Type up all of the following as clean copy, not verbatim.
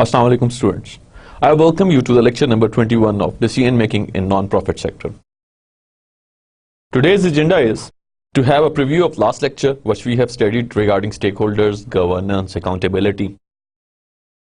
Assalamu alaikum students. I welcome you to the lecture number 21 of decision making in non-profit sector. Today's agenda is to have a preview of last lecture which we have studied regarding stakeholders, governance, accountability.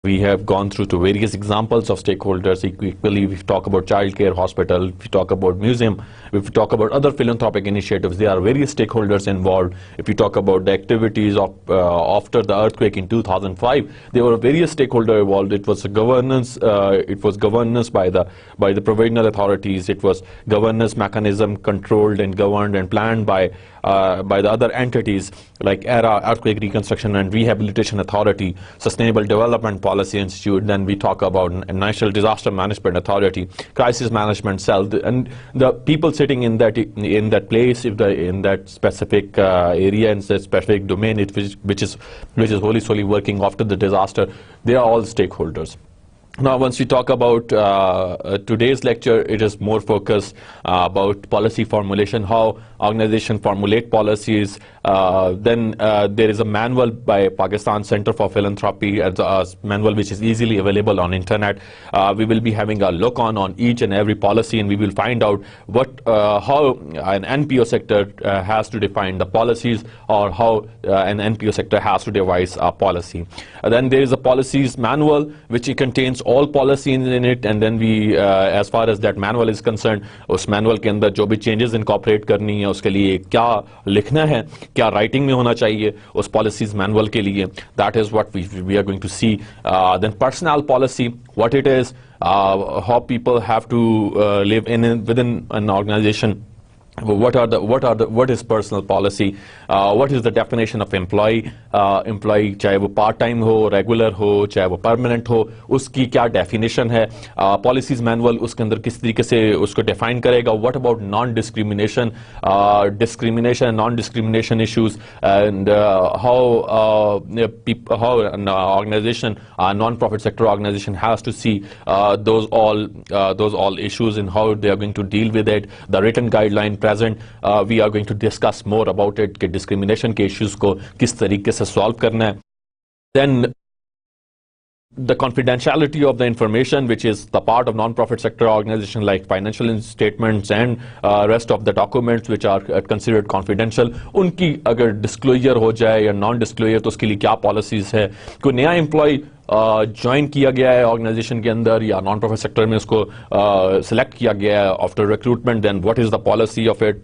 We have gone through to various examples of stakeholders. Equally, we talk about childcare, hospital, we talk about museum, if we talk about other philanthropic initiatives, there are various stakeholders involved. If we talk about the activities of after the earthquake in 2005, there were various stakeholders involved. It was governance. It was governance by the provisional authorities. It was governance mechanism controlled and governed and planned by the other entities like ERA, Earthquake Reconstruction and Rehabilitation Authority, Sustainable Development Policy Institute. Then we talk about National Disaster Management Authority, Crisis Management Cell, and the people sitting in that place, in that specific area, in that specific domain, which is wholly solely working after the disaster. They are all stakeholders. Now, once we talk about today's lecture, it is more focused about policy formulation, how organization formulate policies. Then there is a manual by Pakistan Center for Philanthropy, a manual which is easily available on internet. We will be having a look on each and every policy, and we will find out how an NPO sector has to define the policies, or how an NPO sector has to devise a policy. Then there is a policies manual which contains all policies in it, and then we as far as that manual is concerned, उस manual के अंदर जो भी changes incorporate करनी है उसके लिए क्या लिखना है, क्या writing में होना चाहिए उस policies manual के लिए, that is what we are going to see. Then personnel policy, what it is, how people have to live within an organization. What is personal policy? What is the definition of employee? Employee चाहे वो part time हो, regular हो, चाहे वो permanent हो, उसकी क्या definition है? Policies manual उसके अंदर किस तरीके से उसको define करेगा? What about non-discrimination, discrimination and non-discrimination issues, and how an organization, a non-profit sector organization has to see those all issues and how they are going to deal with it. The written guideline present, we are going to discuss more about it, कि discrimination के issues को किस तरीके से solve करना है. Then the confidentiality of the information, which is the part of non-profit sector organization like financial statements and rest of the documents which are considered confidential, उनकी अगर disclosure हो जाए या non-disclosure तो उसके लिए क्या policies है. कोई नया employee ज्वाइन किया गया है ऑर्गेनाइजेशन के अंदर या नॉन प्रॉफिट सेक्टर में उसको सिलेक्ट किया गया है after recruitment, then what is the policy of it.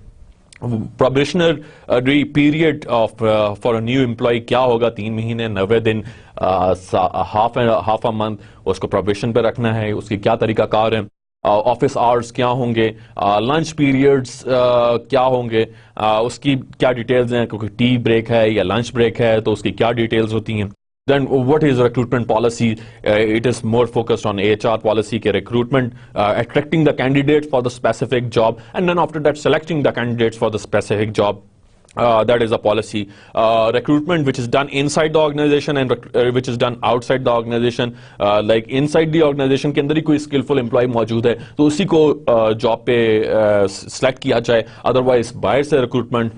Probationary period for a new employee क्या होगा, 3 महीने, 90 दिन, हाफ अ मंथ, उसको प्रोबेशन पे रखना है, उसकी क्या तरीका कार है, ऑफिस आवर्स क्या होंगे, लंच पीरियड्स क्या होंगे, उसकी क्या डिटेल्स हैं, क्योंकि टी ब्रेक है या लंच ब्रेक है तो उसकी क्या डिटेल्स होती हैं. Then what is recruitment policy? It is more focused on HR policy के recruitment, attracting the candidates for the specific job, and then after that selecting the candidates for the specific job. That is a policy. Recruitment which is done inside the organization and which is done outside the organization. Like inside the organization के अंदर ही कोई skillful employee मौजूद है तो उसी को job पे select किया जाए. Otherwise बाहर से recruitment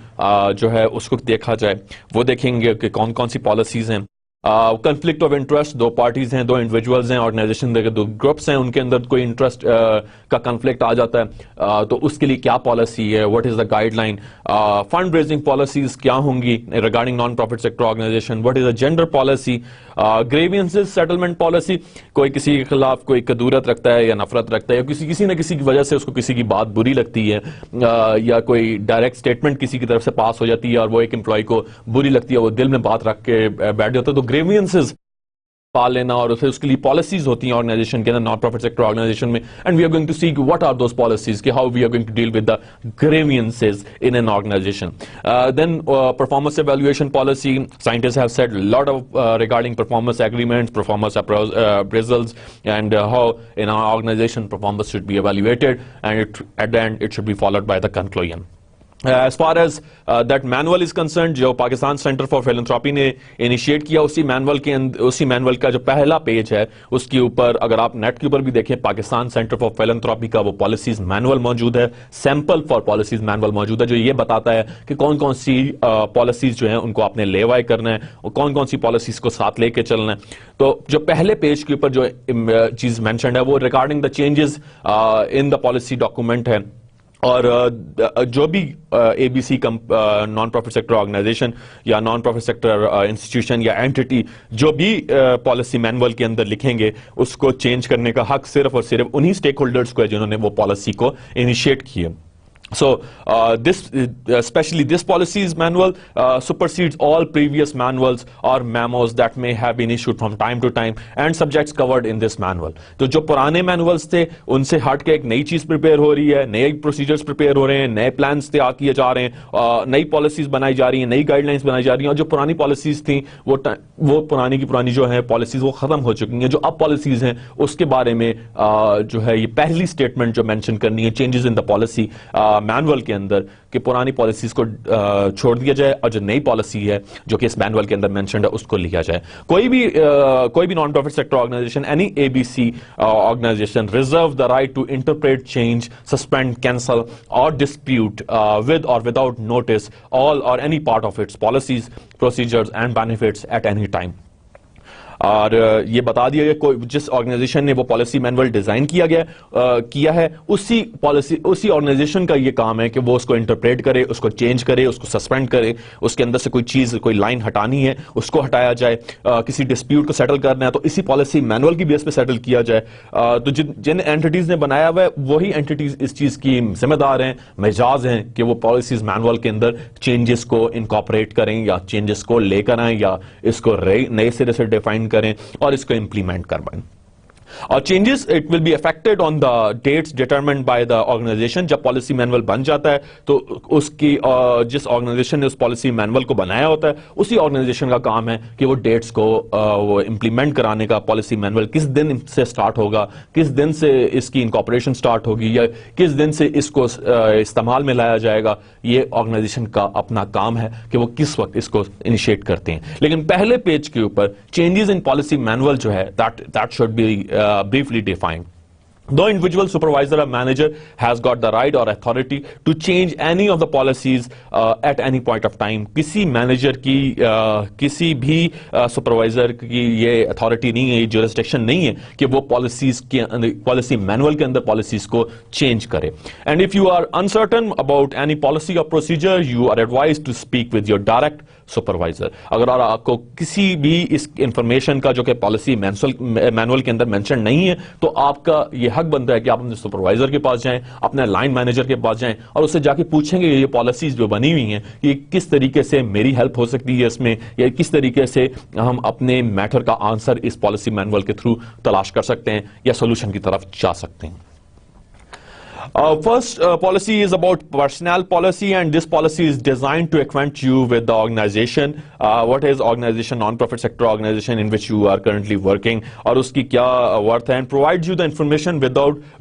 जो है उसको देखा जाए. वो देखेंगे कि कौन कौन सी policies हैं. कन्फ्लिक्ट ऑफ इंटरेस्ट, दो पार्टीज हैं, दो इंडिविजुअल्स हैं, ऑर्गेनाइजेशन के दो ग्रुप्स हैं, उनके अंदर कोई इंटरेस्ट का कन्फ्लिक्ट आ जाता है तो उसके लिए क्या पॉलिसी है, what is the guideline. Fund raising policies क्या होंगी regarding non profit sector organisation, what is the gender policy, grievances settlement policy, कोई किसी के खिलाफ कोई कदूरत रखता है या नफरत रखता है या किसी न किसी की वजह से उसको किसी की बात बुरी लगती है या कोई डायरेक्ट स्टेटमेंट किसी की तरफ से पास हो जाती है और वो एक एम्प्लॉय को बुरी लगती है, वो दिल में बात रख के बैठ जाता है, तो ग्रीवियंसेस पाल लेना और फिर उसके लिए पॉलिसीज होती हैं ऑर्गेनाइजेशन के अंदर, नॉन प्रॉफिट सेक्टर ऑर्गेनाइजेशन में. And we are going to see what are those policies, कि how we are going to deal with the grievances in an organisation. Then performance evaluation policy, scientists have said a lot of regarding performance agreements, performance appraisals, and how in our organization performance should be evaluated, and at the end it should be followed by the conclusion. As far as that manual is concerned, जो Pakistan centre for philanthropy ने initiate किया, उसी manual का जो पहला page है उसके ऊपर अगर आप नेट के ऊपर भी देखें, पाकिस्तान सेंटर फॉर फिलैंथ्रोपी का वो पॉलिसीज मैनुअल मौजूद है, सैंपल फॉर पॉलिसीज मैनुअल मौजूद है, जो ये बताता है कि कौन कौन सी पॉलिसीज जो है उनको आपने लेवाई करना है और कौन कौन सी पॉलिसीज को साथ लेके चलना है। तो जो पहले पेज के ऊपर जो चीज मेंशन्ड है वो regarding the changes in the policy document है, और जो भी ABC non profit sector organisation या नॉन प्रॉफिट सेक्टर इंस्टीट्यूशन या एंटिटी जो भी पॉलिसी मैनुअल के अंदर लिखेंगे उसको चेंज करने का हक सिर्फ और सिर्फ उन्हीं स्टेक होल्डर्स को है जिन्होंने वो पॉलिसी को इनिशिएट की है। So especially this policies manual supersedes all previous manuals or memos that may have been issued from time to time and subjects covered in this manual. तो जो पुराने manuals थे उनसे हट के एक नई चीज प्रिपेयर हो रही है, नए प्रोसीजर्स प्रिपेयर हो रहे हैं, नए प्लान्स तैयार किए जा रहे हैं, नई पॉलिसीज बनाई जा रही हैं, नई गाइडलाइंस बनाई जा रही हैं, और जो पुरानी पॉलिसीज थी वो पुरानी की पुरानी जो है पॉलिसीज वो खत्म हो चुकी हैं। जो अब पॉलिसीज हैं उसके बारे में जो है ये पहली स्टेटमेंट जो मेंशन करनी है changes in the policy manual के अंदर कि पुरानी पॉलिसीज को छोड़ दिया जाए और जो नई पॉलिसी है जो कि इस मैनुअल के अंदर मेंशन्ड है उसको लिया जाए। कोई भी non profit sector organisation, any ABC organisation reserve the right to interpret, change, suspend, cancel or dispute with or without notice all or any part of its policies, procedures and benefits at any time. और ये बता दिया गया कोई जिस organisation ने वो policy manual design किया है उसी ऑर्गेनाइजेशन का ये काम है कि वो उसको इंटरप्रेट करे, उसको चेंज करे, उसको सस्पेंड करे, उसके अंदर से कोई चीज कोई लाइन हटानी है उसको हटाया जाए, किसी डिस्प्यूट को सेटल करना है तो इसी पॉलिसी मैनुअल की बेस पे सेटल किया जाए। तो जिन एंटिटीज ने बनाया हुआ है वही एंटिटीज इस चीज की जिम्मेदार हैं, मेजाज हैं कि वो पॉलिसीज मैनुअल के अंदर चेंजेस को इनकॉर्पोरेट करें या चेंजेस को लेकर आए या इसको नए सिरे से डिफाइन करें और इसको इंप्लीमेंट करवाएं। और changes it will be affected on the dates determined by the organisation. जब पॉलिसी मैनुअल बन जाता है तो उसकी जिस ऑर्गेनाइजेशन ने उस पॉलिसी मैनुअल को बनाया होता है उसी ऑर्गेनाइजेशन का काम है कि वो डेट्स को वो इंप्लीमेंट कराने का, पॉलिसी मैनुअल किस दिन से स्टार्ट होगा, किस दिन से इसकी इनकॉर्पोरेशन स्टार्ट होगी या किस दिन से इसको इस्तेमाल में लाया जाएगा, ये ऑर्गेनाइजेशन का अपना काम है कि वो किस वक्त इसको इनिशिएट करते हैं। लेकिन पहले पेज के ऊपर चेंजेस इन पॉलिसी मैनुअल जो है that should B briefly defined. No individual supervisor or manager has got the right or authority to change any of the policies at any point of time. किसी manager की किसी भी supervisor की ये authority नहीं है, ये जुरिस्डिक्शन नहीं है कि वो पॉलिसी मैनुअल के अंदर पॉलिसीज को चेंज करे। And if you are uncertain about any policy और procedure you are advise to speak with your direct supervisor. अगर आपको किसी भी इस इंफॉर्मेशन का जो कि पॉलिसी मैनुअल के अंदर मेंशन नहीं है तो आपका ये हक बनता है कि आप अपने सुपरवाइजर के पास जाएं, अपने लाइन मैनेजर के पास जाएं और उससे जाके पूछेंगे ये पॉलिसीज जो बनी हुई हैं ये किस तरीके से मेरी हेल्प हो सकती है इसमें, या किस तरीके से हम अपने मैटर का आंसर इस पॉलिसी मैनुअल के थ्रू तलाश कर सकते हैं या सोल्यूशन की तरफ जा सकते हैं। First policy is about personnel policy, and this policy is designed to acquaint you with the organization, what is organization, non-profit sector organization in which you are currently working, और उसकी क्या worth है, and provides you the information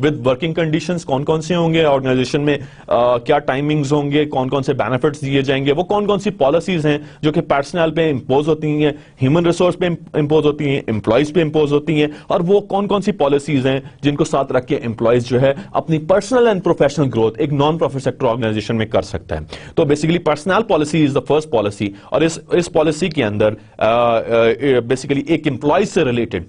with working conditions, कौन कौन से होंगे organisation में, क्या टाइमिंग्स होंगे, कौन कौन से बेनिफिट्स दिए जाएंगे, वो कौन कौन सी पॉलिसीज हैं जो कि पर्सनल पे इंपोज होती हैं, ह्यूमन रिसोर्स पे इंपोज होती हैं, एम्प्लॉयज पे इंपोज होती हैं, और वो कौन कौन सी पॉलिसीज हैं जिनको साथ रख के एम्प्लॉयज जो है अपनी पर्सनल एंड प्रोफेशनल ग्रोथ एक नॉन प्रॉफिट सेक्टर ऑर्गेनाइजेशन में कर सकता है। तो basically personal policy is the first policy, और इस पॉलिसी के अंदर बेसिकली एक एम्प्लॉय से रिलेटेड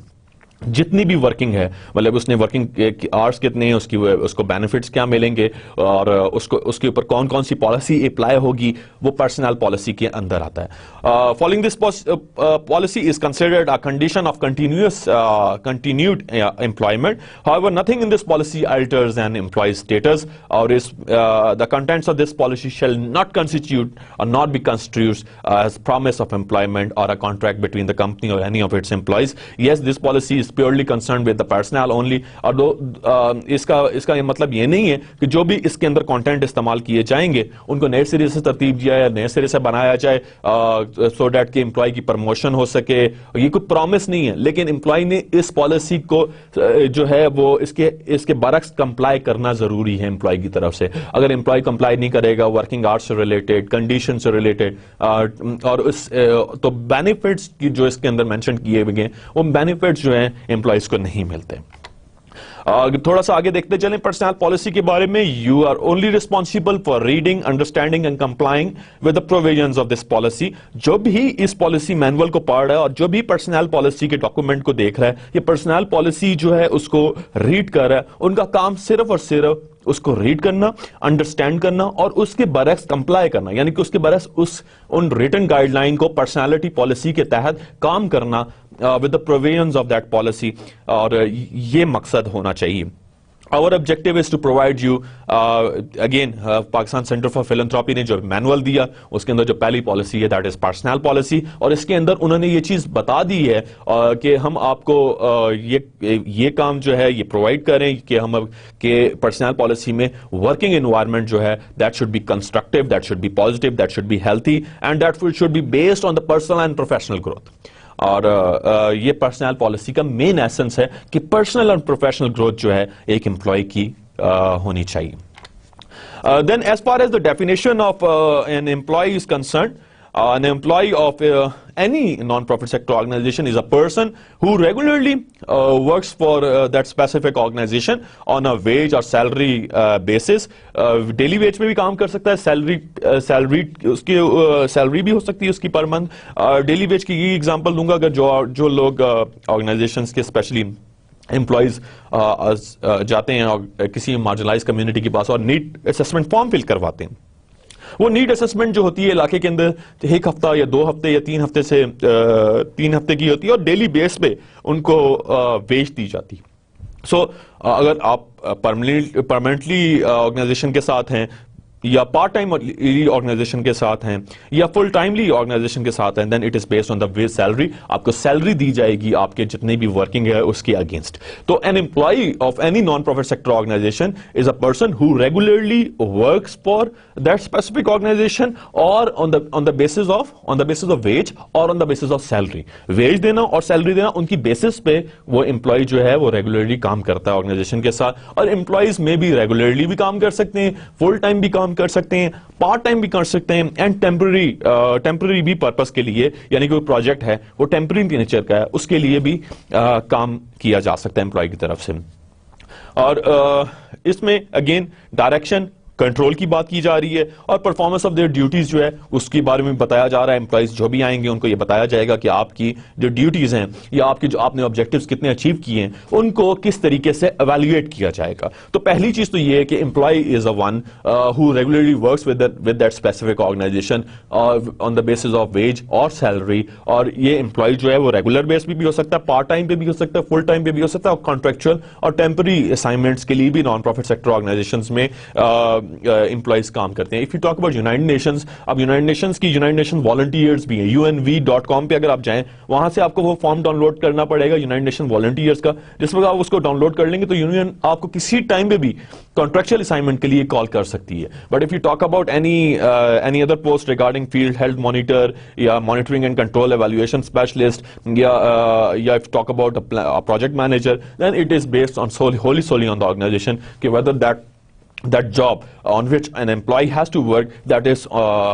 जितनी भी वर्किंग है, मतलब उसने वर्किंग आवर्स कितने हैं, उसको बेनिफिट्स क्या मिलेंगे और उसके ऊपर कौन कौन सी पॉलिसी अप्लाई होगी, वो पर्सनल पॉलिसी के अंदर आता है। Following this policy is considered a condition of continued employment. However, nothing in this policy alters an employee's status, or the contents of this policy shall not constitute or not be construed as promise of employment or a contract between the company or any of its employees. Yes, this policy is is purely concern with the personal only. और इसका ये मतलब ये नहीं है कि जो भी इसके अंदर कंटेंट इस्तेमाल किए जाएंगे उनको नए सिरे से तरतीब दिया या नए सिरे से बनाया जाए सो डैट कि एम्प्लॉय की प्रमोशन हो सके। ये कोई प्रॉमिस नहीं है, लेकिन एम्प्लॉय ने इस पॉलिसी को जो है वो इसके बरक्स कंप्लाई करना जरूरी है एम्प्लॉय की तरफ से। अगर एम्प्लॉय कंप्लाई नहीं करेगा वर्किंग आवर्स से रिलेटेड, कंडीशन से रिलेटेड और तो बेनिफिट्स की जो इसके अंदर मेंशन किए हुए हैं वो बेनिफिट्स जो हैं एम्प्लॉयज को नहीं मिलते। थोड़ा सा आगे देखते चलें पर्सनल पॉलिसी के बारे में। You are only responsible for reading, understanding and complying with the provisions of this policy. जो भी इस पॉलिसी मैनुअल को पढ़ रहा है और जो भी पर्सनल पॉलिसी के डॉक्यूमेंट को देख रहा है, ये पर्सनल पॉलिसी जो है उसको रीड कर रहा है, उनका काम सिर्फ और सिर्फ उसको रीड करना, अंडरस्टैंड करना और उसके बरक्स कंप्लाई करना, यानी कि उसके बरक्स उन रिटन गाइडलाइन को पर्सनालिटी पॉलिसी के तहत काम करना with the provisions of that policy. और ये मकसद होना चाहिए। Our objective is to provide you again Pakistan centre for philanthropy ने जो मैनुअल दिया उसके अंदर जो पहली पॉलिसी है दैट इज पर्सनल पॉलिसी, और इसके अंदर उन्होंने ये चीज बता दी है कि हम आपको ये काम जो है ये प्रोवाइड करें कि हम के पर्सनल पॉलिसी में वर्किंग एनवायरनमेंट जो है that should B constructive, that should B positive, that should be healthy and that should be based on the personal and professional growth. और ये पर्सनल पॉलिसी का मेन एसेंस है कि personal और professional growth जो है एक एम्प्लॉय की होनी चाहिए। Then as far as the definition of an employee is concern, an employee of any non-profit sector organization is a person who regularly works for that specific organization on a wage or salary basis. Daily wage पे भी काम कर सकता है, salary उसकी salary भी हो सकती है उसकी पर मंथ। डेली वेज की ये एग्जांपल दूंगा, अगर जो लोग ऑर्गेनाइजेशंस के स्पेशली एम्प्लॉयज जाते हैं और किसी मार्जिनलाइज कम्युनिटी के पास और नीड असेसमेंट फॉर्म फिल करवाते हैं, वो नीड असेसमेंट जो होती है इलाके के अंदर एक हफ्ता या 2 हफ्ते या 3 हफ्ते से 3 हफ्ते की होती है और डेली बेस पे उनको वेज दी जाती है। सो अगर आप परमानेंटली ऑर्गेनाइजेशन के साथ हैं या पार्ट टाइम ऑर्गेनाइजेशन के साथ हैं या फुल टाइमली ऑर्गेनाइजेशन के साथ हैं, then it is based on the wage salary. आपको सैलरी दी जाएगी आपके जितने भी वर्किंग है उसके अगेंस्ट। तो an employee of any non profit sector organisation is a person who regularly works for that specific organisation और on the basis of wage और on the basis of salary. Wage देना और salary देना उनकी basis पे वो employ जो है वो रेगुलरली काम करता है ऑर्गेनाइजेशन के साथ। और एम्प्लॉयज में भी रेगुलरली भी काम कर सकते हैं, फुल टाइम भी काम कर सकते हैं, पार्ट टाइम भी कर सकते हैं एंड टेम्पररी भी पर्पस के लिए, यानी कोई प्रोजेक्ट है वो टेम्पररी नेचर का है उसके लिए भी काम किया जा सकता है एम्प्लॉय की तरफ से। और इसमें अगेन डायरेक्शन कंट्रोल की बात की जा रही है और परफॉर्मेंस ऑफ देयर ड्यूटीज जो है उसके बारे में बताया जा रहा है। एम्प्लॉइज जो भी आएंगे उनको ये बताया जाएगा कि आपकी जो ड्यूटीज हैं या आपके जो आपने ऑब्जेक्टिव्स कितने अचीव किए हैं उनको किस तरीके से एवेल्युएट किया जाएगा। तो पहली चीज तो ये है कि employee is a one who regularly works with that specific organisation on the basis of wage और सैलरी। और ये एम्प्लॉय जो है वो रेगुलर बेस पे भी हो सकता है, पार्ट टाइम पे भी हो सकता है, फुल टाइम पे भी हो सकता है और कॉन्ट्रेक्चुअल और टेम्पररी असाइनमेंट्स के लिए भी नॉन प्रॉफिट सेक्टर ऑर्गेनाइजेशंस में एम्प्लॉइज काम करते हैं। If you talk about United Nations, अब यूनाइटेड नेशंस की यूनाइटेड नेशन वॉलंटियर्स भी है, unv.com पे अगर आप जाएं वहां से आपको वो फॉर्म डाउनलोड करना पड़ेगा यूनाइटेड नेशन वॉलंटियर्स का। जिस वक्त आप उसको डाउनलोड कर लेंगे तो यूनियन आपको किसी टाइम पे भी कॉन्ट्रेक्चुअल असाइनमेंट के लिए कॉल कर सकती है। But if you talk about any other post regarding field health monitor या monitoring and control evaluation specialist या if talk about project manager, then it is based on solely on the organization कि whether that job on which an employee has to work, that is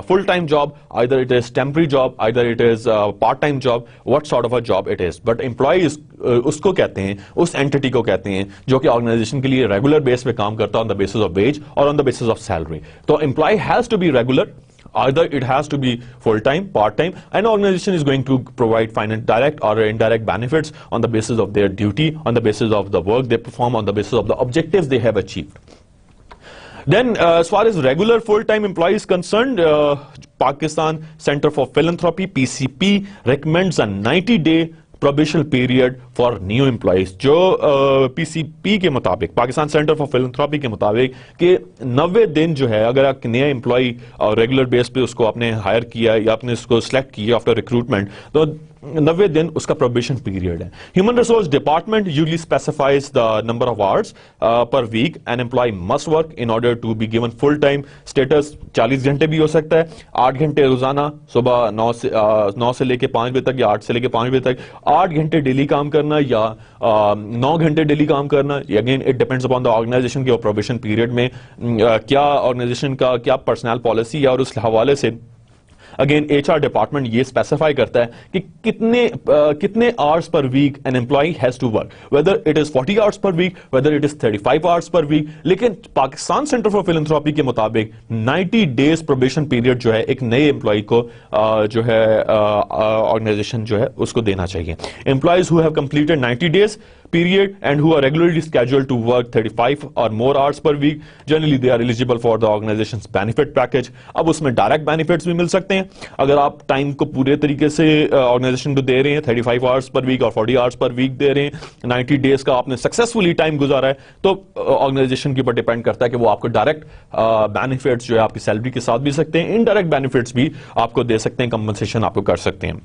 full-time job, either it is temporary job, either it is part-time job, what sort of a job it is. But employee उसको कहते हैं, उस entity को कहते हैं जो कि organization के लिए regular base पे काम करता है on the basis of wage और on the basis of salary. तो employee has to be regular, either it has to be full-time, part-time, and organization is going to provide direct or indirect benefits on the basis of their duty, on the basis of the work they perform, on the basis of the objectives they have achieved. Then, as far as regular full-time employees is concerned, Pakistan Center for Philanthropy (PCP) recommends a 90-day probation period for new employees. जो PCP के मुताबिक, Pakistan centre for philanthropy के मुताबिक कि 90 दिन जो है, अगर आप नया एम्प्लॉय रेगुलर बेस पे उसको आपने हायर किया या आपने उसको सिलेक्ट किया आफ्टर रिक्रूटमेंट, तो 90 दिन उसका प्रोबेशन पीरियड है। Human resource department usually specifies the number of hours per week an employee must work in order to be given full time status. 40 घंटे भी हो सकता है, 8 घंटे रोजाना, सुबह 9 से लेके 5 बजे तक या 8 से लेके 5 बजे तक 8 घंटे डेली काम करना या 9 घंटे डेली काम करना। Again it depends upon the organisation के प्रोबेशन पीरियड में क्या ऑर्गेनाइजेशन का क्या पर्सनल पॉलिसी है, और उस हवाले से अगेन एचआर डिपार्टमेंट ये स्पेसिफाई करता है कि कितने hours per week an employee has to work, whether it is 40 hours per week, whether it is 35 hours per week. लेकिन पाकिस्तान सेंटर फॉर फिलैंथ्रोपी के मुताबिक 90 डेज प्रोबेशन पीरियड जो है एक नए एम्प्लॉय को जो है ऑर्गेनाइजेशन जो है उसको देना चाहिए। Employees who have completed 90 days period and who are regularly scheduled to work 35 or more hours per week, generally they are eligible for the organization's benefit package। अब उसमें डायरेक्ट बेनिफिट्स भी मिल सकते हैं। अगर आप टाइम को पूरे तरीके से ऑर्गेनाइजेशन को दे रहे हैं, 35 आवर्स पर वीक और 40 आवर्स पर वीक दे रहे हैं, 90 डेज का आपने सक्सेसफुली टाइम गुजारा है, तो ऑर्गेनाइजेशन के ऊपर डिपेंड करता है कि वो आपको डायरेक्ट बेनिफिट्स जो है आपकी सैलरी के साथ भी सकते हैं, इनडायरेक्ट बेनिफिट्स भी आपको दे सकते हैं, कंपनसेशन आपको कर सकते हैं।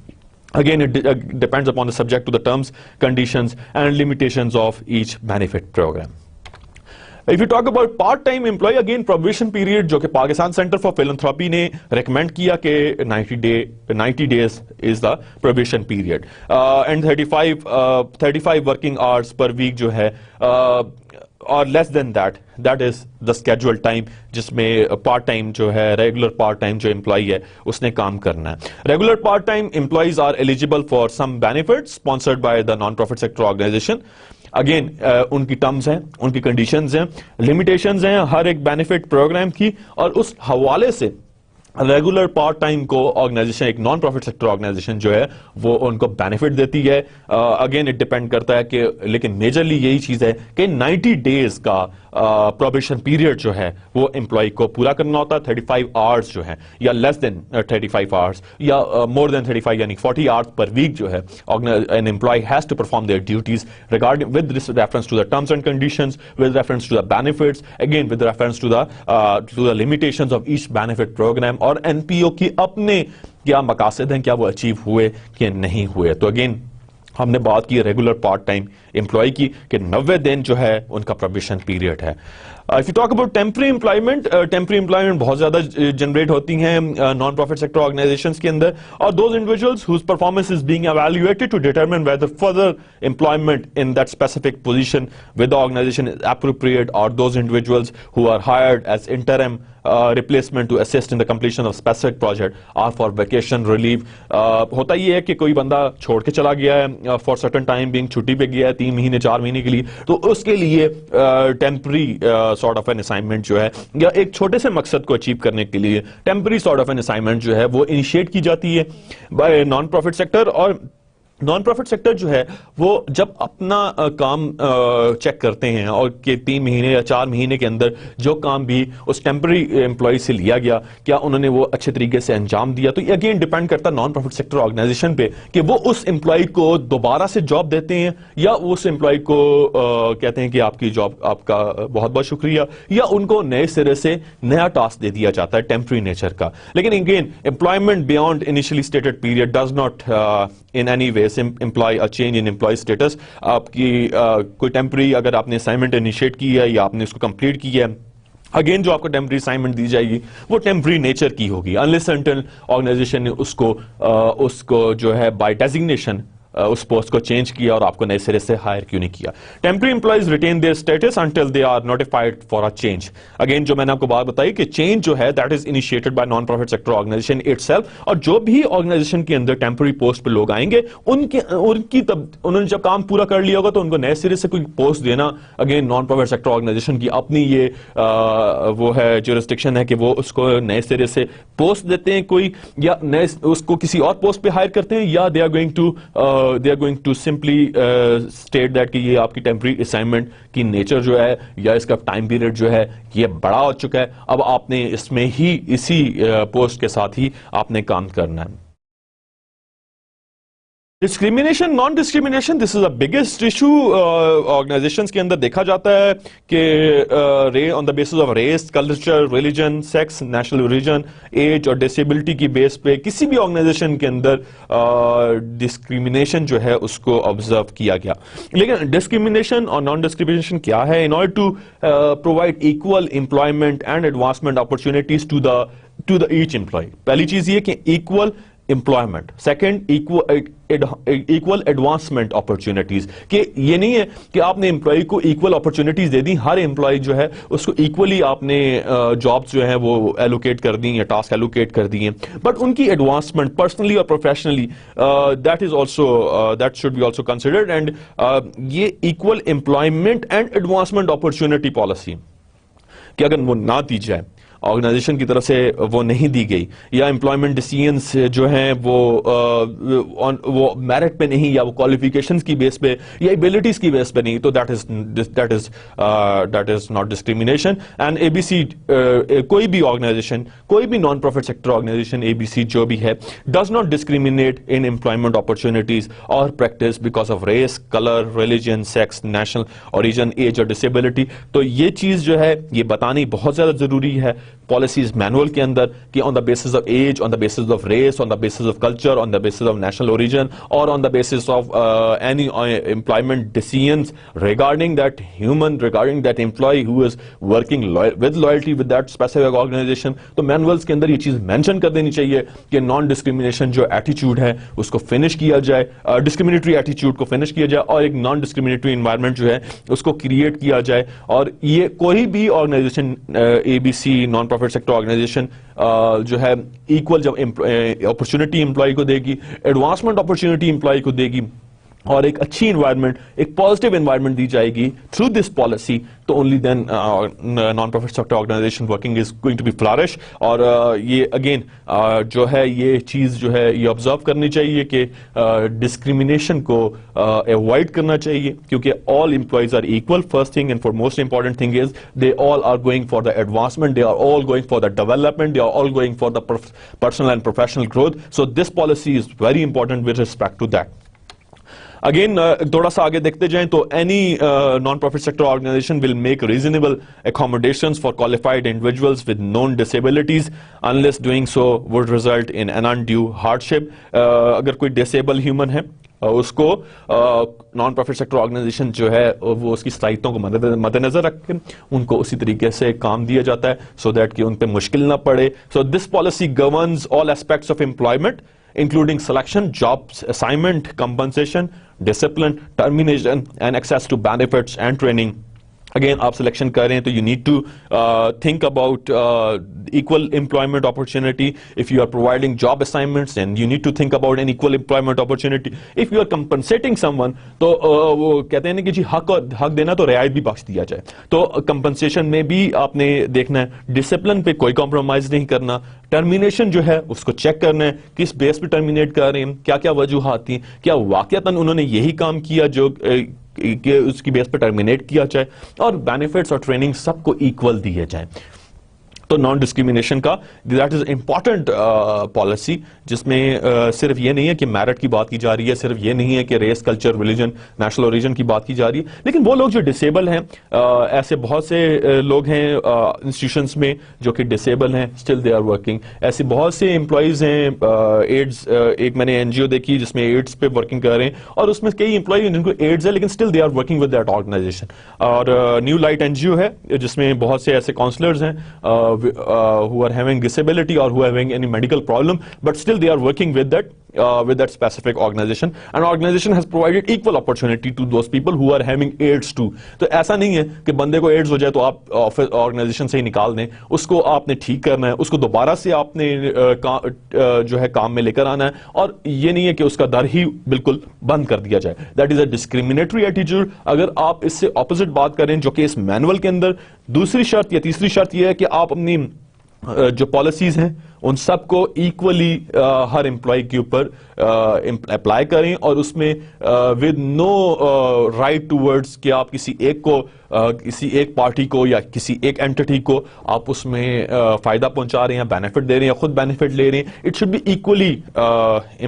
Again, it depends upon the subject to the terms, conditions, and limitations of each benefit program. If you talk about part-time employee, again probation period जो कि पाकिस्तान सेंटर फॉर फिलैंथ्रोपी ने recommend किया कि 90 days is the probation period, and 35 working hours per week जो है और less than that is the schedule time, जिसमें part time जो है रेगुलर पार्ट टाइम जो एम्प्लॉय है उसने काम करना है। Regular part time employees are eligible for some benefits sponsored by the non profit sector organisation. Again उनकी टर्म्स हैं, उनकी कंडीशंस हैं, लिमिटेशंस हैं हर एक बेनिफिट प्रोग्राम की, और उस हवाले से रेगुलर पार्ट टाइम को ऑर्गेनाइजेशन, एक नॉन प्रॉफिट सेक्टर ऑर्गेनाइजेशन जो है वो उनको बेनिफिट देती है। अगेन इट डिपेंड करता है कि, लेकिन मेजरली यही चीज है कि 90 डेज का प्रोबेशन पीरियड जो है वो एम्प्लॉय को पूरा करना होता है। 35 आवर्स जो है या लेस देन 35 आवर्स या मोर देन 35 यानी 40 आवर्स पर वीक जो है an employee has to perform their duties regarding with reference to the terms and conditions, with reference to the benefits, again with reference to the limitations of each benefit programme, और NPO की अपने क्या मकासद हैं, क्या वो achieve हुए कि नहीं हुए। तो अगेन हमने बात की रेगुलर पार्ट टाइम एम्प्लॉय की कि 90 दिन जो है उनका प्रोबेशन पीरियड है। If you talk about temporary employment बहुत ज्यादा जनरेट होती हैं नॉन प्रॉफिट सेक्टर ऑर्गेनाइजेशंस के अंदर, और those individuals whose performance is being evaluated to determine whether further employment in that specific position with the organization is appropriate, or those individuals who are hired as interim replacement to assist in the completion of specific project or for vacation relief। होता ये है कि कोई बंदा छोड़ के चला गया है for certain time being, छुट्टी पे गया है 3 महीने 4 महीने के लिए, तो उसके लिए temporary sort of an assignment जो है या एक छोटे से मकसद को अचीव करने के लिए temporary sort of an assignment जो है वो इनिशिएट की जाती है बाय नॉन प्रॉफिट सेक्टर। और नॉन प्रॉफिट सेक्टर जो है वो जब अपना काम चेक करते हैं और कि 3 महीने या 4 महीने के अंदर जो काम भी उस टेम्पररी एम्प्लॉय से लिया गया, क्या उन्होंने वो अच्छे तरीके से अंजाम दिया, तो ये अगेन डिपेंड करता है नॉन प्रॉफिट सेक्टर ऑर्गेनाइजेशन पे कि वो उस एम्प्लॉय को दोबारा से जॉब देते हैं या उस एम्प्लॉय को कहते हैं कि आपकी जॉब, आपका बहुत बहुत शुक्रिया, या उनको नए सिरे से नया टास्क दे दिया जाता है टेम्पररी नेचर का। लेकिन again employment beyond initially stated period does not in any way imply a change in employee status। आपकी कोई टेम्पररी अगर आपने असाइनमेंट इनिशिएट की है या आपने उसको कंप्लीट की है, अगेन जो आपको टेम्पररी असाइनमेंट दी जाएगी वो टेम्पररी नेचर की होगी, अनलेस अनटिल ऑर्गेनाइजेशन ने उसको जो है बाय डेजिग्नेशन उस पोस्ट को चेंज किया और आपको नए सिरे से हायर क्यों नहीं किया। Temporary employees retain their status until they are notified for a change. Again जो मैंने आपको बात बताई कि चेंज जो है that is initiated by non profit sector organisation itself, और जो भी ऑर्गेनाइजेशन के अंदर टेम्पररी पोस्ट पे लोग आएंगे उन्होंने जब काम पूरा कर लिया होगा तो उनको नए सिरे से कोई पोस्ट देना, again non profit sector organisation की अपनी ये वो है ज्यूरिसडिक्शन है कि वो उसको नए सिरे से पोस्ट देते हैं कोई, या नए उसको किसी और पोस्ट पे हायर करते हैं, या they are going to simply state that कि ये आपकी टेम्पररी असाइनमेंट की नेचर जो है या इसका टाइम पीरियड जो है ये बड़ा हो चुका है, अब आपने इसमें ही इसी पोस्ट के साथ ही आपने काम करना है। Discrimination, non discrimination, this is the biggest issue organisations के अंदर देखा जाता है कि on the basis of race, culture, religion, sex, national origin, age और डिसेबिलिटी की बेस पे किसी भी ऑर्गेनाइजेशन के अंदर डिस्क्रिमिनेशन जो है उसको ऑब्जर्व किया गया। लेकिन डिस्क्रिमिनेशन और नॉन डिस्क्रिमिनेशन क्या है? In order to provide equal employment and advancement opportunities to the each employee. पहली चीज ये कि equal employment, second equal advancement opportunities, कि ये नहीं है कि आपने एम्प्लॉय को इक्वल अपॉर्चुनिटीज दे दी, हर एम्प्लॉय जो है उसको इक्वली आपने जॉब्स जो है वो एलोकेट कर दी या टास्क एलोकेट कर दिए, बट उनकी एडवांसमेंट पर्सनली और professionally that should be also considered. And ये equal employment and advancement opportunity policy कि अगर वो ना दी जाए, ऑर्गेनाइजेशन की तरफ से वो नहीं दी गई, या एम्प्लॉयमेंट डिसीजंस जो हैं वो मेरिट पे नहीं या वो क्वालिफिकेशंस की बेस पे या एबिलिटीज की बेस पे नहीं, तो that is not discrimination. And ABC कोई भी ऑर्गेनाइजेशन, कोई भी non profit sector organisation ABC जो भी है, does not discriminate in employment opportunities और practice because of race, colour, religion, sex, national origin, age और डिसेबिलिटी। तो ये चीज जो है ये बतानी बहुत ज्यादा जरूरी है पॉलिसीज मैनुअल के अंदर कि on the basis of age, on the basis of race, on the basis of culture, on the basis of national origin और on the basis of any employment decisions regarding that human, regarding that employee who is working with loyalty with that specific organisation. तो manuals के अंदर ये चीज mention कर देनी चाहिए कि नॉन डिस्क्रिमिनेशन जो एटीट्यूड है उसको फिनिश किया जाए, डिस्क्रिमिनेटरी एटीट्यूड को फिनिश किया जाए और एक नॉन डिस्क्रिमिनेटरी एनवायरनमेंट जो है उसको क्रिएट किया जाए। और ये कोई भी organisation ABC non profit sector organisation जो है इक्वल जब अपॉर्चुनिटी एम्प्लॉय को देगी, एडवांसमेंट अपॉर्चुनिटी एम्प्लॉय को देगी और एक अच्छी एनवायरनमेंट, एक पॉजिटिव एनवायरनमेंट दी जाएगी थ्रू दिस पॉलिसी, तो only then non profit sector organisation working is going to be flourish. और ये अगेन जो है ये चीज जो है ये ऑब्जर्व करनी चाहिए कि डिस्क्रिमिनेशन को अवॉइड करना चाहिए, क्योंकि all employees are equal first thing, and for most important thing is they all are going for the advancement, they are all going for the development, they are all going for the personal and professional growth. So this policy is very important with respect to that. Again थोड़ा सा आगे देखते जाएं तो any non profit sector organisation will make reasonable accommodations for qualified individuals with known disabilities unless doing so would result in an undue hardship। अगर कोई disable human है उसको नॉन प्रॉफिट सेक्टर ऑर्गेनाइजेशन जो है वो उसकी सलाहियतों को मद्देनजर रख के उनको उसी तरीके से काम दिया जाता है सो दैट कि उन पे मुश्किल ना पड़े। सो this policy governs all aspects of employment including selection, jobs, assignment, compensation, discipline, termination, and access to benefits and training। Again आप सिलेक्शन कर रहे हैं तो you need to think about equal employment opportunity. If you are providing job assignments and you need to think about an equal employment opportunity. If you are compensating someone तो वो कहते हैं ना कि जी हक देना तो रियायत भी बख्श दिया जाए, तो कंपनसेशन में भी आपने देखना है, डिसिप्लिन पे कोई कॉम्प्रोमाइज नहीं करना, टर्मिनेशन जो है उसको चेक करना है किस बेस पे टर्मिनेट कर रहे हैं, क्या क्या वजूहात थी, क्या वाकयातन उन्होंने यही काम किया जो कि उसकी बेस पर टर्मिनेट किया जाए, और बेनिफिट्स और ट्रेनिंग सबको इक्वल दिए जाए। तो नॉन डिस्क्रिमिनेशन का दैट इज इंपॉर्टेंट पॉलिसी जिसमें सिर्फ ये नहीं है कि मेरिट की बात की जा रही है, सिर्फ ये नहीं है कि race, culture, religion, national origin की बात की जा रही है, लेकिन वो लोग जो डिसेबल हैं, ऐसे बहुत से लोग हैं इंस्टीट्यूशंस में जो कि डिसेबल हैं, स्टिल दे आर वर्किंग। ऐसे बहुत से एम्प्लॉयज हैं, एड्स, एक मैंने एनजीओ देखी जिसमें एड्स पे वर्किंग कर रहे हैं और उसमें कई एम्प्लॉय जिनको एड्स है लेकिन still they are working with that organisation. और न्यू लाइट एनजीओ है जिसमें बहुत से ऐसे काउंसलर्स हैं who are having disability or who are having any medical problem, but still they are working with that specific organization, and organization has provided equal opportunity to those people who are having AIDS too। तो ऐसा नहीं है कि बंदे को ads हो जाए तो आप ऑफिस ऑर्गेनाइजेशन से ही निकाल दें, उसको आपने ठीक करना है, उसको दोबारा से आपने जो है काम में लेकर आना है, और ये नहीं है कि उसका दर ही बिल्कुल बंद कर दिया जाए। That is a discriminatory attitude. अगर आप इससे ऑपोजिट बात करें जो कि इस मैनुअल के अंदर दूसरी शर्त या तीसरी शर्त यह है कि आप अपनी जो पॉलिसीज हैं उन सबको इक्वली हर एम्प्लॉय के ऊपर अप्लाई करें, और उसमें विद नो राइट टूवर्ड्स कि आप किसी एक को किसी एक पार्टी को या किसी एक एंटिटी को आप उसमें फायदा पहुंचा रहे हैं, बेनिफिट दे रहे हैं या खुद बेनिफिट ले रहे हैं. It should be equally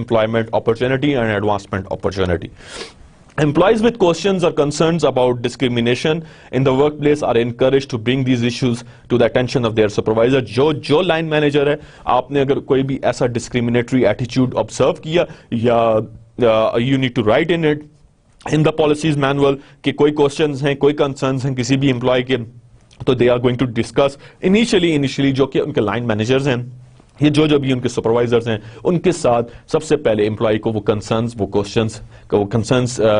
employment opportunity and advancement opportunity. Employees with questions or concerns about discrimination in the workplace are encouraged to bring these issues to the attention of their supervisor. जो line manager है, आपने अगर कोई भी ऐसा discriminatory attitude observe किया या you need to write in it in the policies manual कि कोई questions हैं, कोई concerns हैं किसी भी employee के, तो they are going to discuss initially जो कि उनके line managers हैं, ये जो भी उनके सुपरवाइजर्स हैं, उनके साथ सबसे पहले एम्प्लॉय को वो कंसर्न्स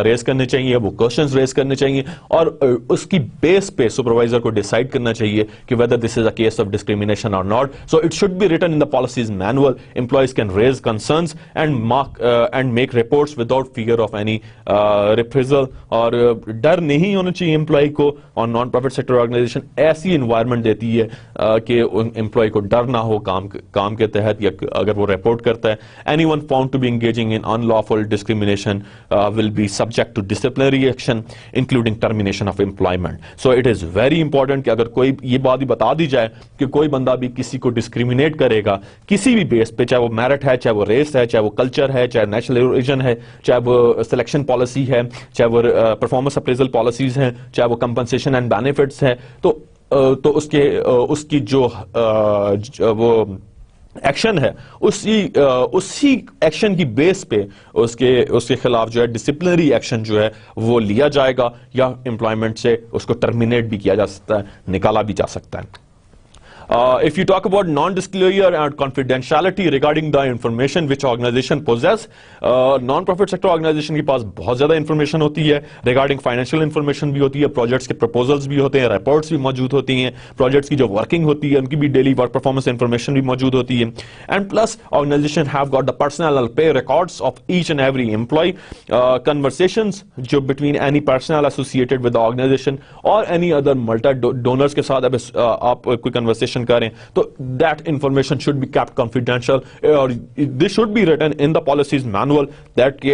रेज करने चाहिए, वो क्वेश्चंस रेज करने चाहिए, और उसकी बेस पे सुपरवाइजर को डिसाइड करना चाहिए कि whether this is a case of discrimination और not. So it should be written in the policies manual. Employees can raise concerns and make reports without fear of any reprisal. और डर नहीं होना चाहिए एम्प्लॉय को. और नॉन प्रॉफिट सेक्टर ऑर्गेनाइजेशन ऐसी environment देती है कि एम्प्लॉय को डर ना हो काम के तहत, या अगर वो रिपोर्ट करता है, anyone found to be engaging in unlawful discrimination will be subject to disciplinary action including termination of employment. So it is very important कि अगर कोई ये बात ही बता दी जाए कि कोई बंदा भी किसी को डिस्क्रिमिनेट करेगा किसी भी बेस पे, चाहे वो मेरिट है, चाहे वो रेस है, चाहे वो कल्चर है, चाहे नेशनल ओरिजिन है, चाहे वो सिलेक्शन पॉलिसी है, चाहे वो परफॉर्मेंस अप्रेजल पॉलिसीज हैं, चाहे वो कंपनसेशन एंड बेनिफिट्स हैं, तो उसकी जो वो एक्शन है उसी एक्शन की बेस पे उसके खिलाफ जो है डिसिप्लिनरी एक्शन जो है वो लिया जाएगा, या एम्प्लॉयमेंट से उसको टर्मिनेट भी किया जा सकता है, निकाला भी जा सकता है. If you talk about non-disclosure and confidentiality regarding the information which organization possess, non-profit sector organization के पास बहुत ज़्यादा information होती है, regarding financial information भी होती है, projects के proposals भी होते हैं, reports भी मौजूद होती हैं, projects की जो working होती है उनकी भी daily work performance information भी मौजूद होती है, and plus organization have got the personal pay records of each and every employee, conversations जो between any personnel associated with the organization or any other multi donors के साथ आप कोई conversation करें, तो that information should be kept confidential, or this should be written in the policies manual that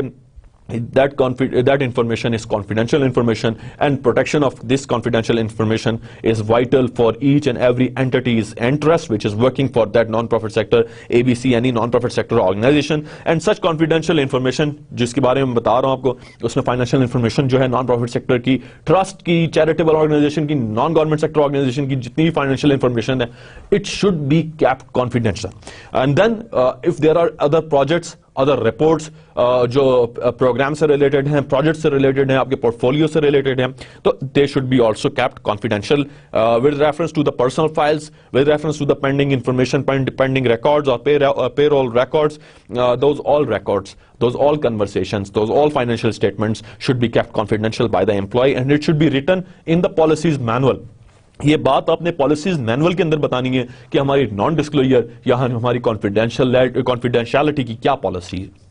information is confidential information, and protection of this confidential information is vital for each and every entity's interest which is working for that non-profit sector, ABC, any non-profit sector organization. And such confidential information जिसके बारे में बता रहा हूं आपको, उसमें financial information जो है non-profit sector की, trust की, charitable organization की, non-government sector organization की जितनी financial information है, it should be kept confidential. And then if there are other projects, other reports जो प्रोग्राम से रिलेटेड हैं, प्रोजेक्ट से रिलेटेड हैं, आपके पोर्टफोलियो से रिलेटेड हैं, तो they should be also kept confidential with reference to the personal files, with reference to the pending information, pending records और payroll records, those all records, those all conversations, those all financial statements should be kept confidential by the employee, and it should be written in the policies manual. ये बात आपने policies manual के अंदर बतानी है कि हमारी नॉन डिस्क्लोजर या हमारी कॉन्फिडेंशियलिटी की क्या पॉलिसी है.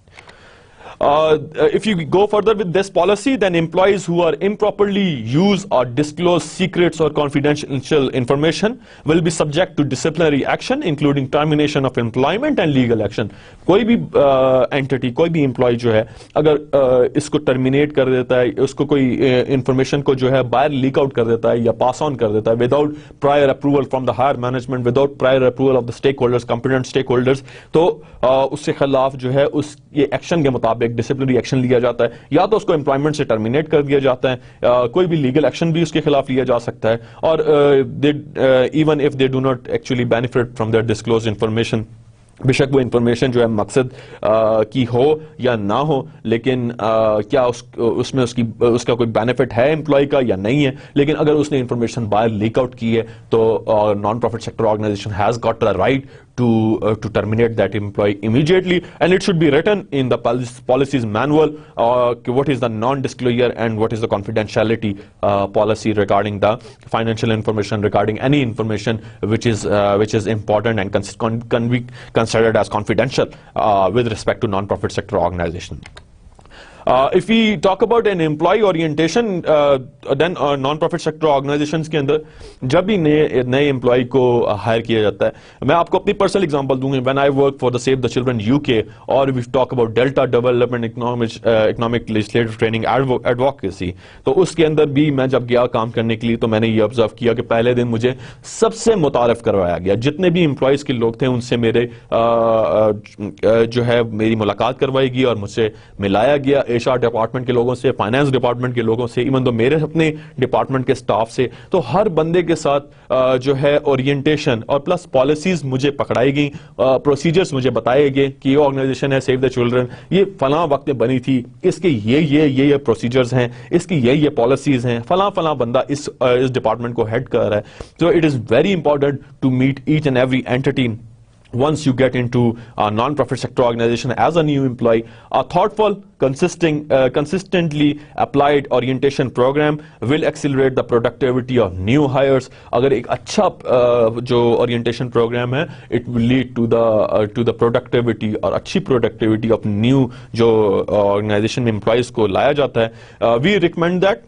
If you go further with this policy, then employees who are improperly use or disclose secrets or confidential information will be subject to disciplinary action, including termination of employment and legal action. कोई भी entity, कोई भी employee जो है, अगर इसको terminate कर देता है, उसको कोई information को जो है बाहर leak out कर देता है या pass on कर देता है without prior approval from the higher management, without prior approval of the stakeholders, competent stakeholders, तो उसके खिलाफ जो है उस ये एक्शन के मुताबिक डिसिप्लिनरी एक्शन लिया जाता है, या तो उसको एम्प्लॉयमेंट से टर्मिनेट कर दिया जाता है, कोई भी लीगल एक्शन भी उसके खिलाफ लिया जा सकता है, और even if they do not actually benefit from their disclose information, बेशक वो इंफॉर्मेशन जो है मकसद की हो या ना हो, लेकिन क्या उसमें उसका कोई बेनिफिट है एम्प्लॉय का या नहीं है, लेकिन अगर उसने इंफॉर्मेशन बाहर लीक आउट की है तो non profit sector organisation has got the right to terminate that employee immediately, and it should be written in the policies manual what is the non-disclosure and what is the confidentiality policy regarding the financial information, regarding any information which is important and can be considered as confidential with respect to non-profit sector organization. If we talk about an employee orientation, then non-profit sector organizations के अंदर जब भी नए employ को higher किया जाता है, मैं आपको अपनी पर्सनल एग्जांपल दूंगा. When I work for the Save the Children UK, or we talk about Delta Development Economic Legislative Training Advocacy, तो उसके अंदर भी मैं जब गया काम करने के लिए तो मैंने ये ऑब्जर्व किया कि पहले दिन मुझे सबसे मुतारफ करवाया गया. जितने भी एम्प्लॉयज के लोग थे उनसे मेरे जो है मेरी मुलाकात करवाई गई और मुझसे मिलाया गया. HR डिपार्टमेंट के लोगों से, फाइनेंस डिपार्टमेंट के लोगों से, इवन तो मेरे अपने डिपार्टमेंट के स्टाफ से, तो हर बंदे के साथ जो है ओरिएंटेशन और प्लस पॉलिसीज मुझे पकड़ाई गई, प्रोसीजर्स मुझे बताए गए कि ये ऑर्गेनाइजेशन है सेव द चिल्ड्रन, ये फलां वक्त में बनी थी, इसके ये प्रोसीजर्स हैं, इसकी ये पॉलिसीज हैं, फलां बंदा इस डिपार्टमेंट को हेड कर रहा है. So it is very important to meet each and every entity once you get into a non-profit sector organization as a new employee. A thoughtful, consistently applied orientation program will accelerate the productivity of new hires. अगर एक अच्छा जो orientation program है, it will lead to the productivity और अच्छी productivity of new जो organization में employees को लाया जाता है. We recommend that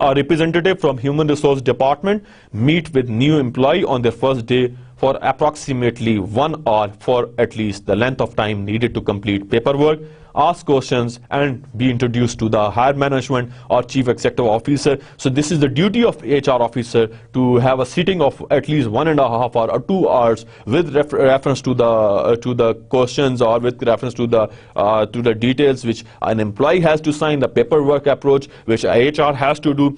a representative from Human Resource Department meet with new employee on their first day for approximately 1 hour for at least the length of time needed to complete paperwork, ask questions, and be introduced to the higher management or chief executive officer. So this is the duty of HR officer to have a sitting of at least 1.5 hours or 2 hours with reference to the questions or with reference to the details which an employee has to sign, the paperwork approach which HR has to do.